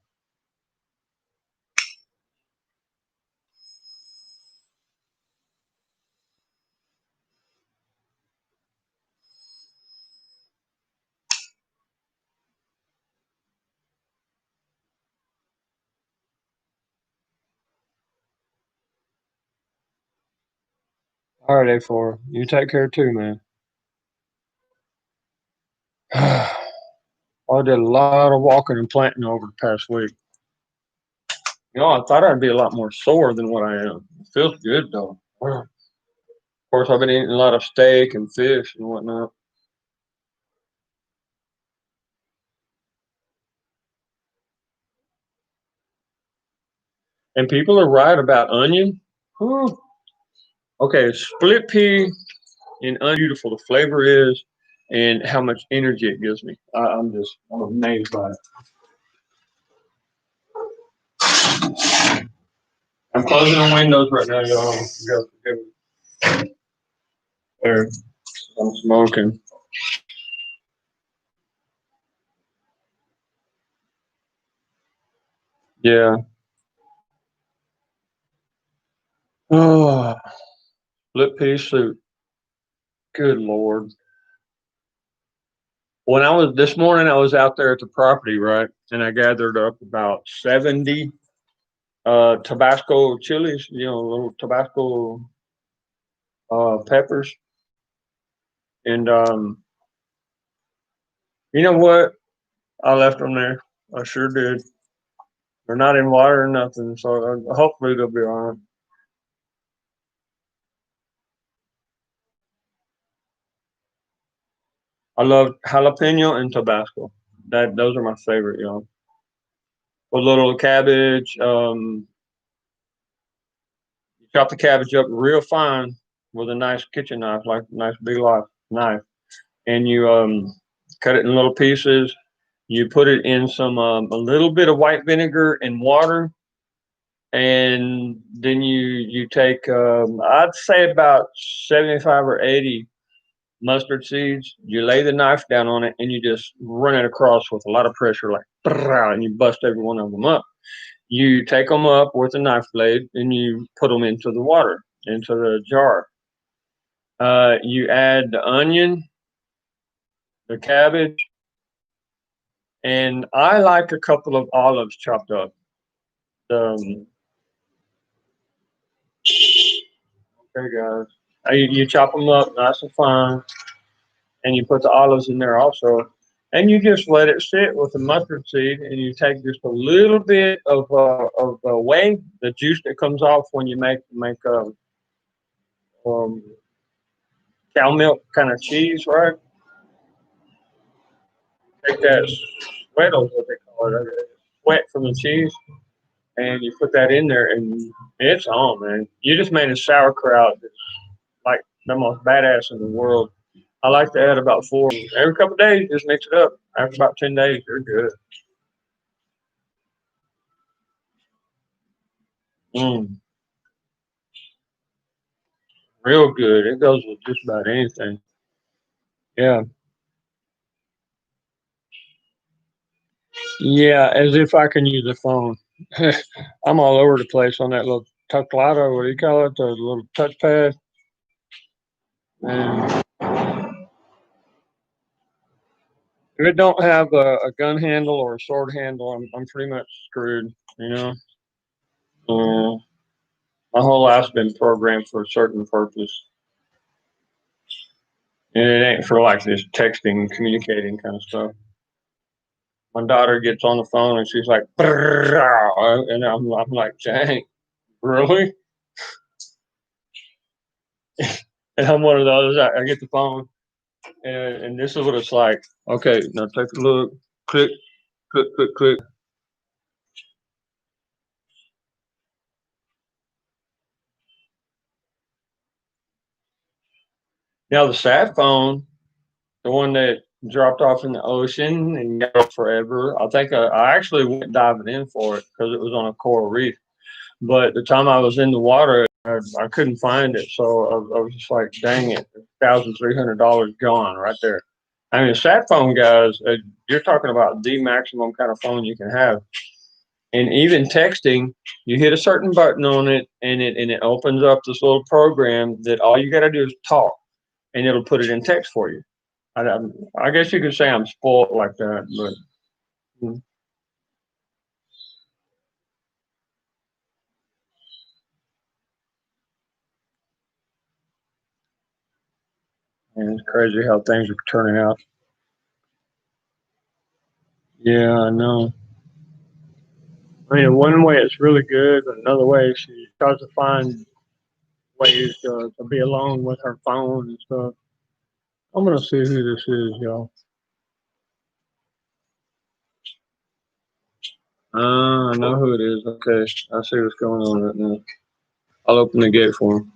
All right, A4. You take care too, man. I did a lot of walking and planting over the past week. You know, I thought I'd be a lot more sore than what I am. It feels good though. Of course, I've been eating a lot of steak and fish and whatnot. And people are right about onion. Whew. Okay, split pea and onion, beautiful the flavor is, and how much energy it gives me. I'm amazed by it. I'm closing the windows right now, y'all. You gotta forgive me. There, I'm smoking. Yeah. Oh, split pea soup. Good Lord. When I was this morning, I was out there at the property, right? And I gathered up about 70 Tabasco chilies, you know, little Tabasco peppers. And you know what? I left them there. I sure did. They're not in water or nothing, so hopefully they'll be all right. I love jalapeno and Tabasco. Those are my favorite, you know. With a little cabbage, you chop the cabbage up real fine with a nice kitchen knife, like a nice big knife, and you cut it in little pieces. You put it in some a little bit of white vinegar and water, and then you take I'd say about 75 or 80 mustard seeds. You lay the knife down on it, and you just run it across with a lot of pressure, like, and you bust every one of them up. You take them up with a knife blade, and you put them into the water, into the jar. You add the onion, the cabbage, and I like a couple of olives chopped up. Okay, guys. You chop them up nice and fine, and you put the olives in there also. And you just let it sit with the mustard seed, and you take just a little bit of the whey, the juice that comes off when you make um, cow milk kind of cheese, right? Take that sweat, is what they call it, sweat from the cheese, and you put that in there, and it's on, man. You just made a sauerkraut that's like the most badass in the world. I like to add about 4 every couple of days. Just mix it up. After about 10 days, you're good. Mm. Real good. It goes with just about anything. Yeah. Yeah, as if I can use a phone. I'm all over the place on that little teclado. What do you call it? The little touchpad. And if it don't have a gun handle or a sword handle, I'm pretty much screwed. You know. My whole life's been programmed for a certain purpose, and it ain't for like this texting, communicating kind of stuff. My daughter gets on the phone and she's like, and I'm like, dang, really? And I'm one of those. I get the phone, and this is what it's like. Okay, now take a look. Click, click, click, click. Now the sat phone, the one that dropped off in the ocean and got forever. I think I actually went diving in for it because it was on a coral reef. But the time I was in the water, I couldn't find it. So I was just like, dang it, $1,300 gone right there. I mean, sat phone guys, you're talking about the maximum kind of phone you can have. And even texting, you hit a certain button on it, and it opens up this little program that all you got to do is talk, and it'll put it in text for you. I guess you could say I'm spoiled like that, but man, it's crazy how things are turning out. Yeah, I know. I mean, one way it's really good, but another way she tries to find ways to be alone with her phone and stuff. I'm gonna see who this is, y'all. I know who it is. Okay, I see what's going on right now. I'll open the gate for him.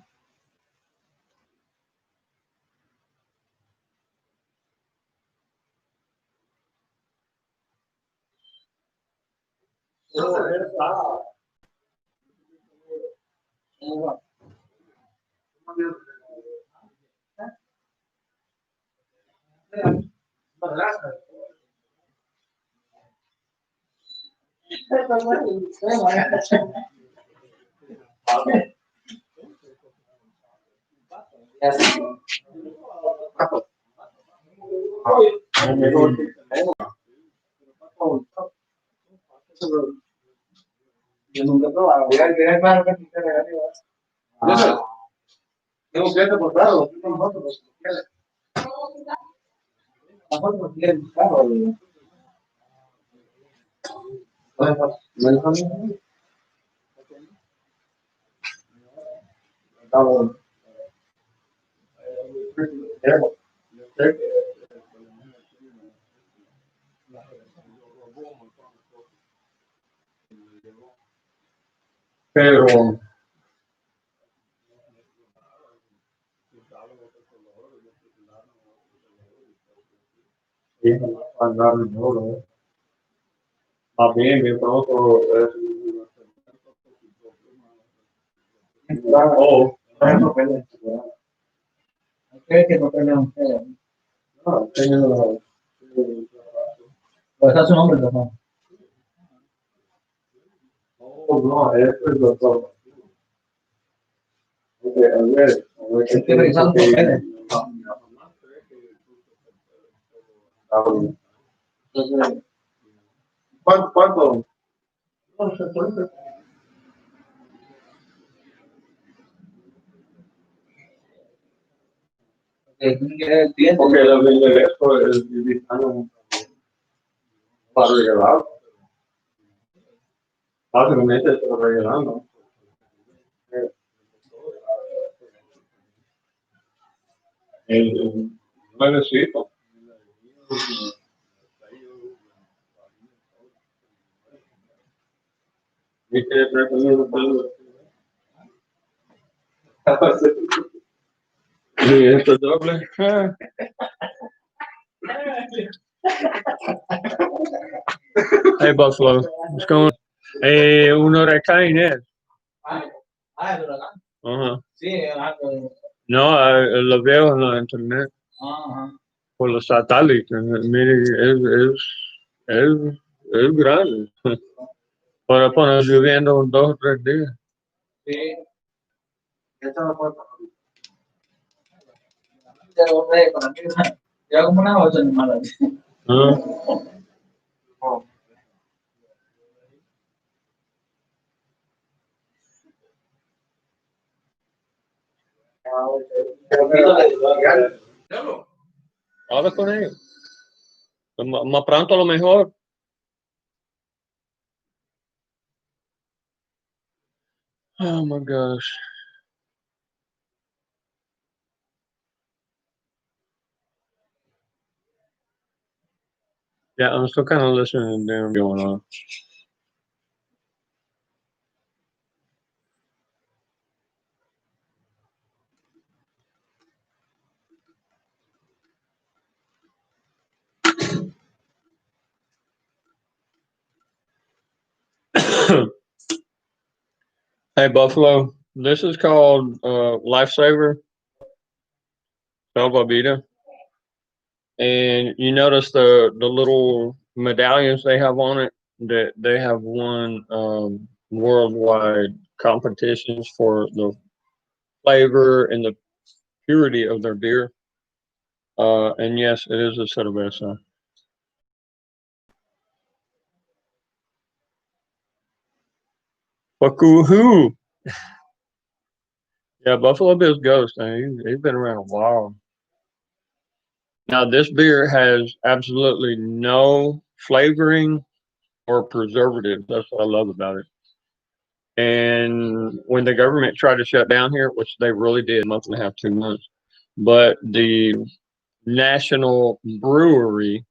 Yo nunca he probado. Mira el claro que te arriba. Eso. Tengo un cliente por claro. Tengo nosotros. Nosotros queremos claro. Pero va bien, bien pronto. Oh, ¿Crees que no pelean ustedes? no, tengo Pues está su nombre, ¿no? oh, no, eso es lo todo. Okay, a ver, Estoy revisando papeles. Entonces, ¿Cuánto? no sé, por eso. El cliente. Porque lo de esto es digital para regalar. Básicamente estoy regalando. El nuevecito. ¿Viste el precio? Sí, esto es doble. Hey, Buffalo. What's going on? Un huracán es. Ajá. No, lo veo en la internet por los satélites. Mire, es, es grande. Para poner lloviendo 2 o 3 días. Ah, habla con ellos. Más pronto a lo mejor. Oh my gosh. Yeah, I'm still kind of listening to them going on. Hey, Buffalo, this is called Lifesaver, Salva. And you notice the little medallions they have on it, that they have won worldwide competitions for the flavor and the purity of their beer. And yes, it is a cerveza. Who? Yeah, Buffalo Bill's Ghost. He's been around a while. Now, this beer has absolutely no flavoring or preservatives. That's what I love about it. And when the government tried to shut down here, which they really did, a month and a half, 2 months, but the national brewery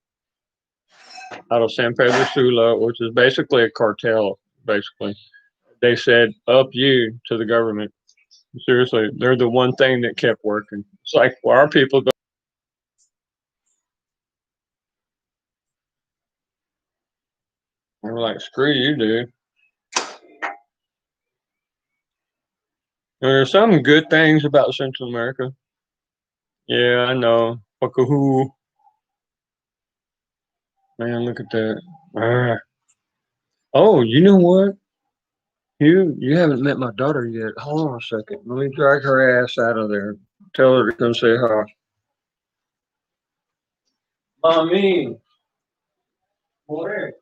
out of San Pedro Sula, which is basically a cartel, basically, they said, up you to the government. Seriously, they're the one thing that kept working. It's like, well, our people go. We're like, screw you, dude. There are some good things about Central America. Yeah, I know. Who? Man, look at that. Ah. Oh, you know what? You haven't met my daughter yet. Hold on a second. Let me drag her ass out of there. Tell her to come say hi. Mommy. What?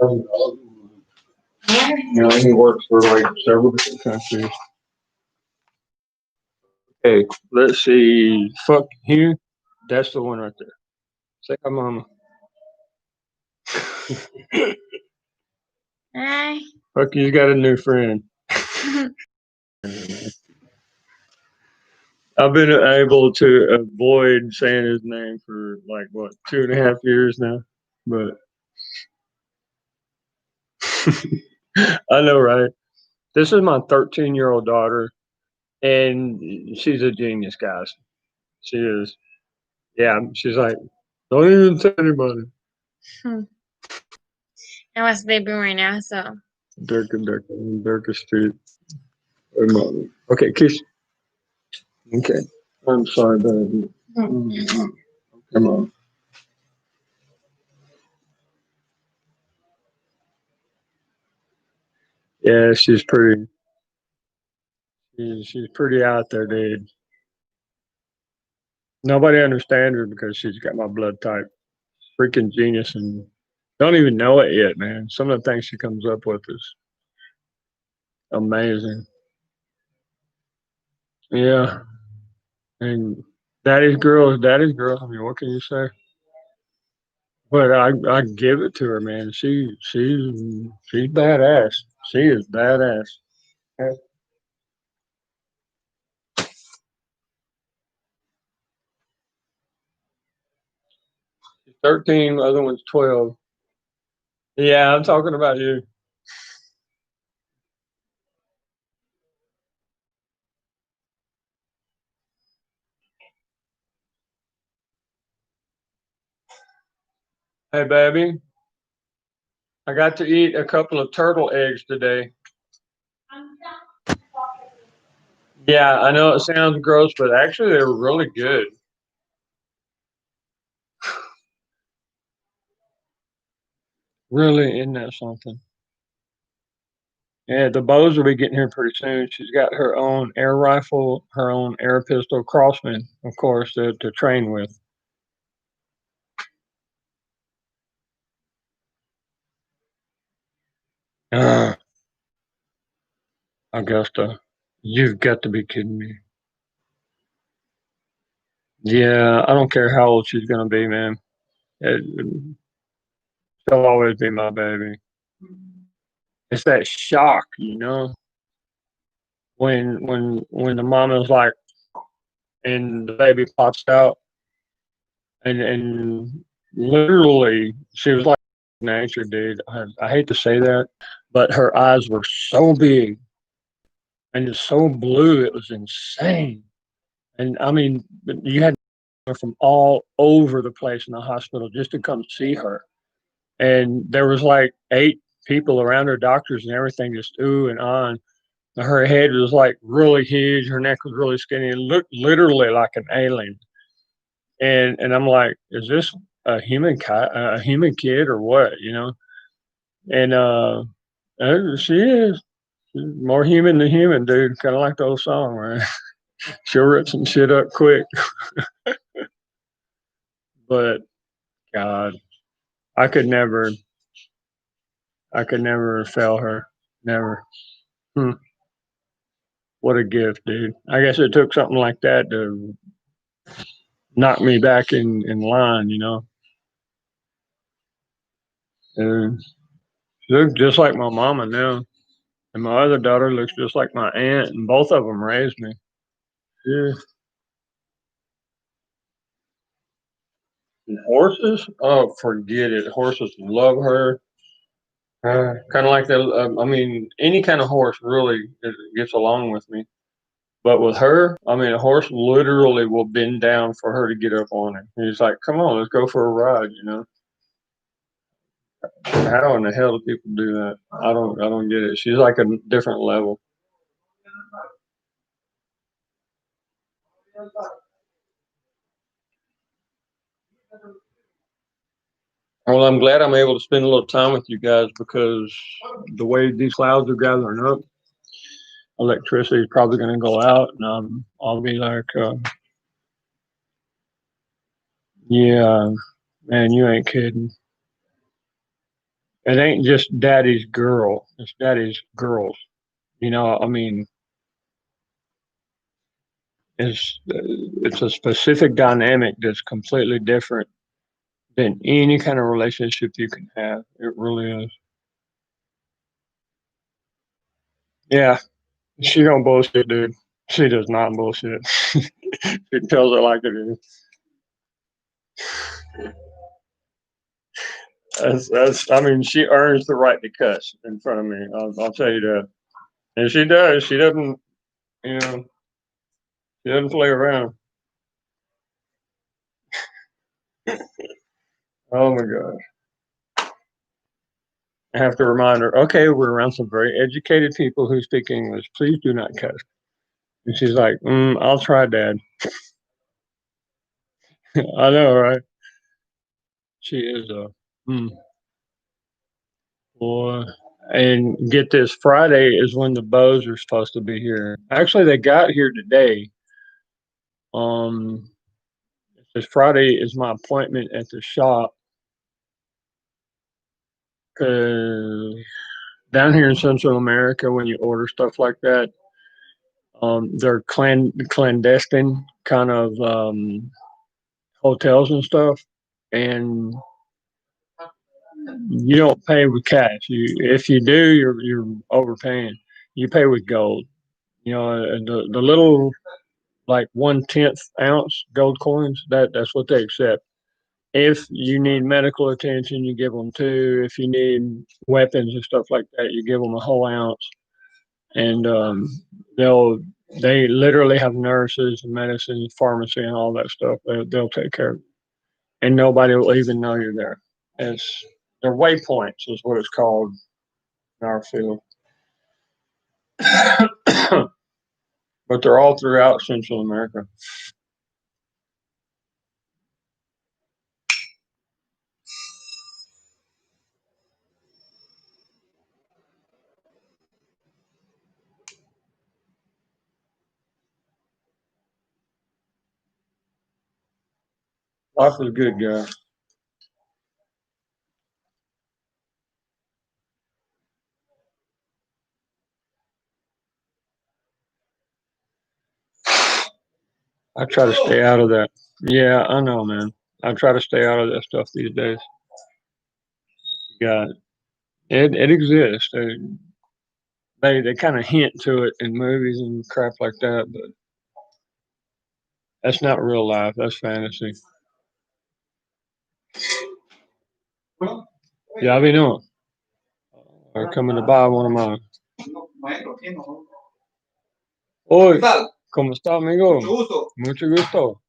You know, he works for like several different countries. Okay, let's see. Fuck you. That's the one right there. Say hi, mama. Hi. Fuck you's got a new friend. I've been able to avoid saying his name for like what 2.5 years now, but I know, right? This is my 13-year-old daughter, and she's a genius, guys. She is. Yeah, she's like, don't even tell anybody. I was sleeping right now, so. Durka Street. Okay, kiss. Okay. I'm sorry, baby. Come on. Yeah, she's pretty. She's pretty out there, dude. Nobody understands her because she's got my blood type. Freaking genius, and don't even know it yet, man. Some of the things she comes up with is amazing. Yeah, and daddy's girl is daddy's girl. I mean, what can you say? But I give it to her, man. She's badass. She is badass. 13, the other one's 12. Yeah, I'm talking about you. Hey, baby, I got to eat a couple of turtle eggs today. Yeah, I know it sounds gross, but actually they were really good. Really, isn't that something? Yeah, the bows will be getting here pretty soon. She's got her own air rifle, her own air pistol, Crossman, of course, to train with. Uh, Augusta, you've got to be kidding me. Yeah, I don't care how old she's gonna be, man. It, she'll always be my baby. It's that shock, you know, when the mama's like, and the baby pops out, and literally she was like nature, dude. I hate to say that, but her eyes were so big and it's so blue, it was insane. And I mean, you had from all over the place in the hospital just to come see her. And there was like 8 people around her, doctors and everything, just ooh and on. Her head was like really huge, her neck was really skinny, and looked literally like an alien. And I'm like, is this a human kid or what? You know? And she is. She's more human than human, dude. Kind of like the old song, right? She'll rip some shit up quick. But God, I could never, I could never fail her. Never. Hmm. What a gift, dude. I guess it took something like that to knock me back in line, you know. And she looks just like my mama now. And my other daughter looks just like my aunt, and both of them raised me. Yeah. And horses? Oh, forget it. Horses love her. Kind of like that. I mean, any kind of horse really gets along with me. But with her, I mean, a horse literally will bend down for her to get up on him. He's like, "Come on, let's go for a ride." You know, how in the hell do people do that? I don't get it. She's like a different level. Well, I'm glad I'm able to spend a little time with you guys because the way these clouds are gathering up, electricity is probably going to go out, and I'll be like, yeah, man, you ain't kidding. It ain't just daddy's girl; it's daddy's girls. You know, I mean, it's a specific dynamic that's completely different than any kind of relationship you can have. It really is. Yeah, she don't bullshit, dude. She does not bullshit. She tells it like it is. I mean, she earns the right to cuss in front of me. I'll tell you that. And she does. She doesn't, you know, she doesn't play around. Oh my God. I have to remind her, okay, we're around some very educated people who speak English. Please do not cuss. And she's like, I'll try, Dad. I know, right? She is a, boy. And get this, Friday is when the bows are supposed to be here. Actually, they got here today. This Friday is my appointment at the shop. Cause down here in Central America, when you order stuff like that, they're clandestine kind of hotels and stuff, and you don't pay with cash. If you do, you're overpaying. You pay with gold. You know, the little like 1/10 ounce gold coins. That's what they accept. If you need medical attention, you give them two. If you need weapons and stuff like that, you give them a whole ounce. And they literally have nurses and medicine, pharmacy, and all that stuff. They'll take care of it, and nobody will even know you're there. They're waypoints, is what it's called in our field. But they're all throughout Central America. Life is good, guys. I try to stay out of that. Yeah, I know, man. I try to stay out of that stuff these days. Got it. It exists. They kind of hint to it in movies and crap like that, but that's not real life. That's fantasy. Ya vino. Coming to buy one of mine. Hoy, ¿cómo está, amigo? Mucho gusto.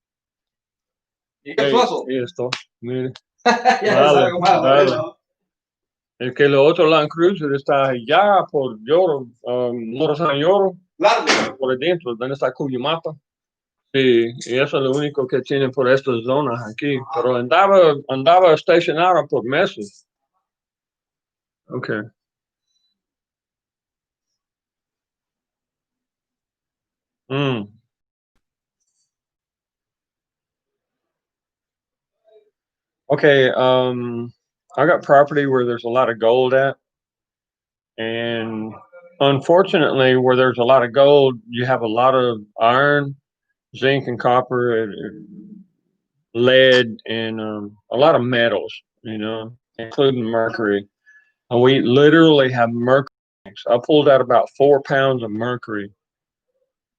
Y esto, mire. Dale, dale. Es que el otro Land Cruiser está allá por Lloro, Moro San Lloro, por dentro, donde está Cuyamata. Sí, y eso es lo único que tienen por estas zonas aquí. Pero andaba estacionado por meses. Okay. Okay, I got property where there's a lot of gold at, and unfortunately, where there's a lot of gold, you have a lot of iron, zinc, and copper, and lead, and a lot of metals, you know, including mercury. And we literally have mercury. I pulled out about 4 pounds of mercury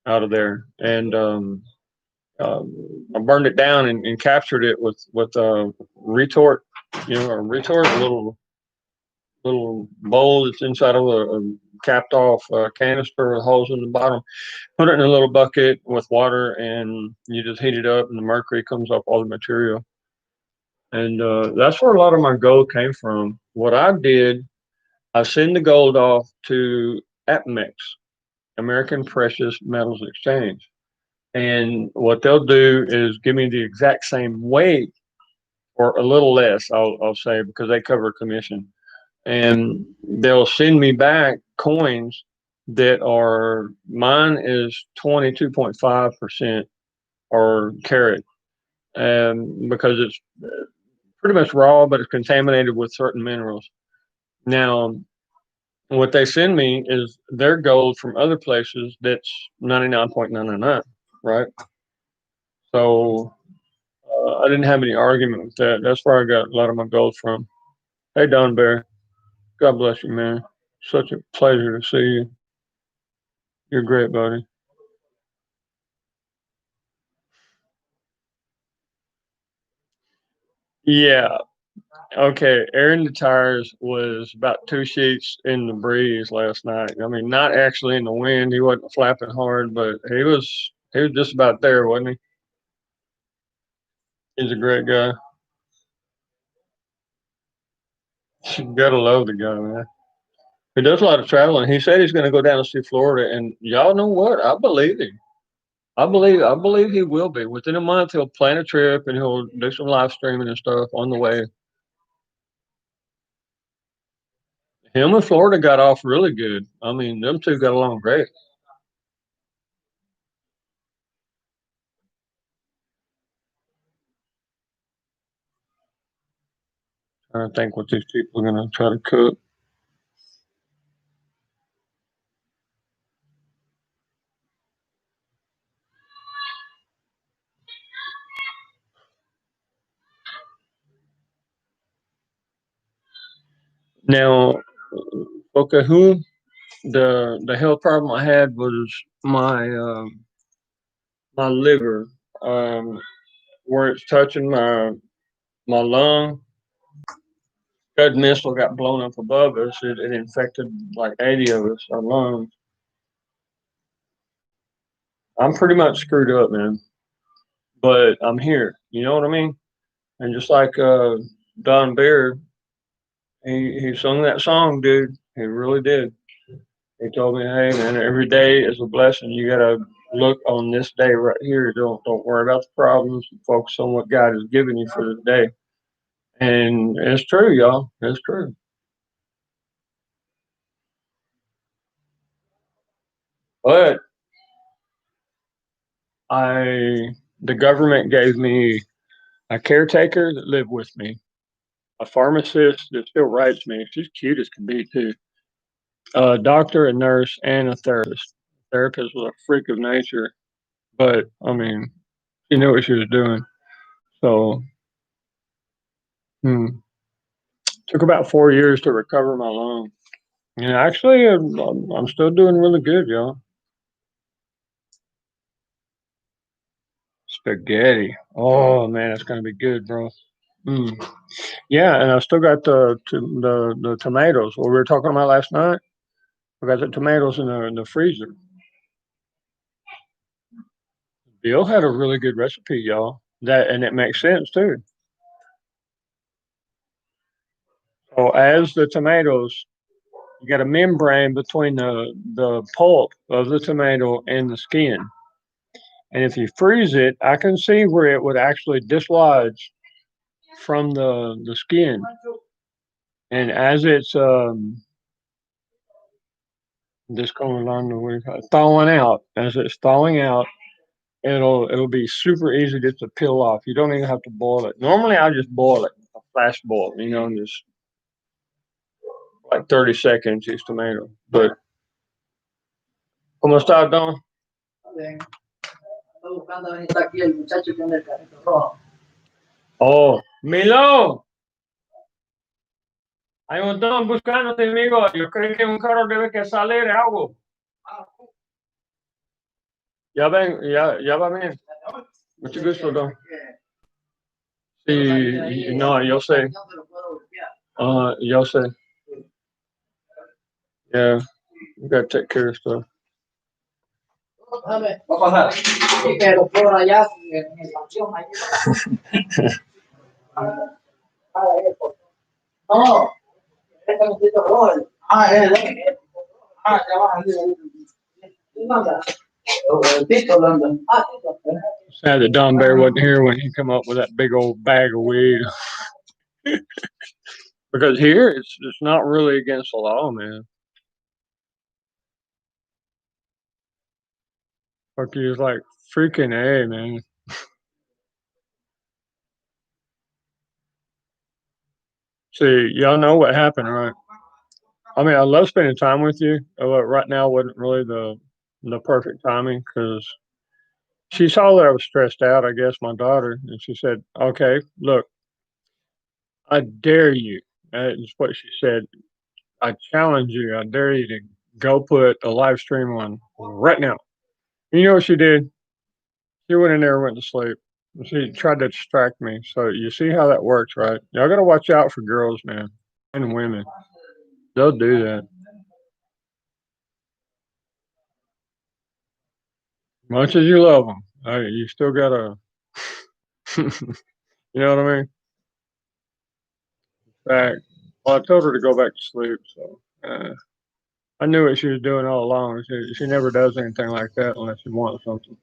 out of there, and I burned it down and captured it with a retort, you know, a retort, a little bowl that's inside of a capped off canister with holes in the bottom. Put it in a little bucket with water, and you just heat it up, and the mercury comes off all the material. And that's where a lot of my gold came from. What I did, I send the gold off to APMEX, American Precious Metals Exchange. And what they'll do is give me the exact same weight or a little less, I'll say, because they cover commission. And they'll send me back coins that are, mine is 22.5% or carat, because it's pretty much raw, but it's contaminated with certain minerals. Now, what they send me is their gold from other places that's 99.999, right? So I didn't have any argument with that. That's where I got a lot of my gold from. Hey, Don Bear, God bless you, man. Such a pleasure to see you. You're great, buddy. Yeah. Okay. Airing the tires was about 2 sheets in the breeze last night. I mean, not actually in the wind. He wasn't flapping hard, but he was just about there, wasn't he? He's a great guy. You gotta love the guy, man. He does a lot of traveling. He said he's going to go down to see Florida, and y'all know what? I believe him. I believe he will be. Within a month, he'll plan a trip and he'll do some live streaming and stuff on the way. Him and Florida got off really good. I mean, them two got along great. I think what these people are going to try to cook. Now, okay, the health problem I had was my liver, where it's touching my lung. Scud missile got blown up above us. It infected like 80 of us, our lungs. I'm pretty much screwed up, man. But I'm here. You know what I mean? And just like Don Beard, he sung that song, dude. He really did. He told me, hey man, every day is a blessing. You gotta look on this day right here. Don't worry about the problems. Focus on what God has given you for the day. And it's true, y'all. It's true. But the government gave me a caretaker that lived with me, a pharmacist that still writes me. She's cute as can be too. A doctor, a nurse, and a therapist. Therapist was a freak of nature, but I mean, she knew what she was doing. So, took about 4 years to recover my lung. And actually, I'm still doing really good, y'all. Spaghetti. Oh man, it's gonna be good, bro. Mm. Yeah, and I still got the tomatoes. What we were talking about last night. I got the tomatoes in the freezer. Bill had a really good recipe, y'all. And it makes sense too. So as the tomatoes, you got a membrane between the pulp of the tomato and the skin. And if you freeze it, I can see where it would actually dislodge from the skin. And as it's just going along the way, thawing out, as it's thawing out, it'll be super easy just to peel off. You don't even have to boil it. Normally I just boil it, a flash boil, just like 30 seconds each tomato. But ¿cómo está, Don? Oh, Milo. Hay un montón buscándote, amigo. Yo creo que un carro debe que salir algo. Ya ven, ya va bien. Mucho gusto, Don. Sí, no, yo sé. Yo sé. Yeah, you gotta take care of stuff. Sad that Don Bear wasn't here when he come up with that big old bag of weed. Because here it's not really against the law, man. Fuck you, it's like freaking A, man. See, y'all know what happened, right? I mean, I love spending time with you, but right now wasn't really the perfect timing because she saw that I was stressed out, I guess, my daughter, and she said, "Okay, look, I dare you." That is what she said. I challenge you. I dare you to go put a live stream on right now. And you know what she did? She went in there and went to sleep. She tried to distract me. So you see how that works, right? Y'all got to watch out for girls, man, and women. They'll do that. Much as you love them, you still got to, you know what I mean? In fact, well, I told her to go back to sleep. So I knew what she was doing all along. She never does anything like that unless she wants something.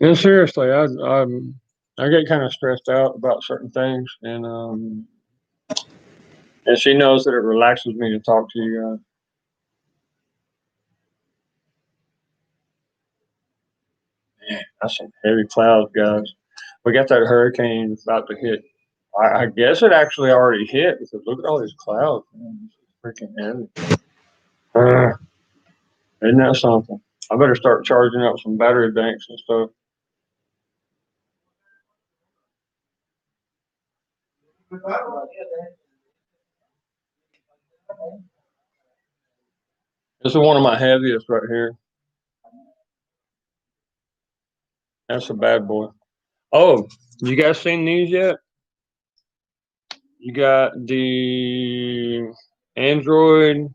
And seriously, I get kind of stressed out about certain things, and she knows that it relaxes me to talk to you guys. Man, that's some heavy clouds, guys. We got that hurricane about to hit. I guess it actually already hit because look at all these clouds, man. It's freaking heavy. Isn't that something? I better start charging up some battery banks and stuff. This is one of my heaviest right here. That's a bad boy. Oh, you guys seen these yet? You got the Android,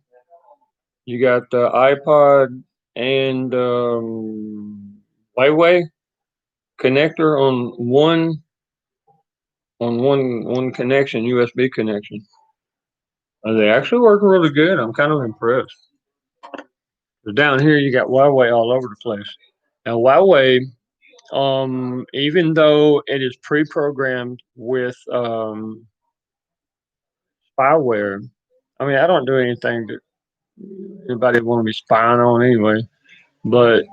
you got the iPod, and Huawei connector on one connection, USB connection. They actually work really good. I'm kind of impressed. Down here, you got Huawei all over the place. Now, Huawei, even though it is pre-programmed with spyware, I mean, I don't do anything that anybody want to be spying on anyway. But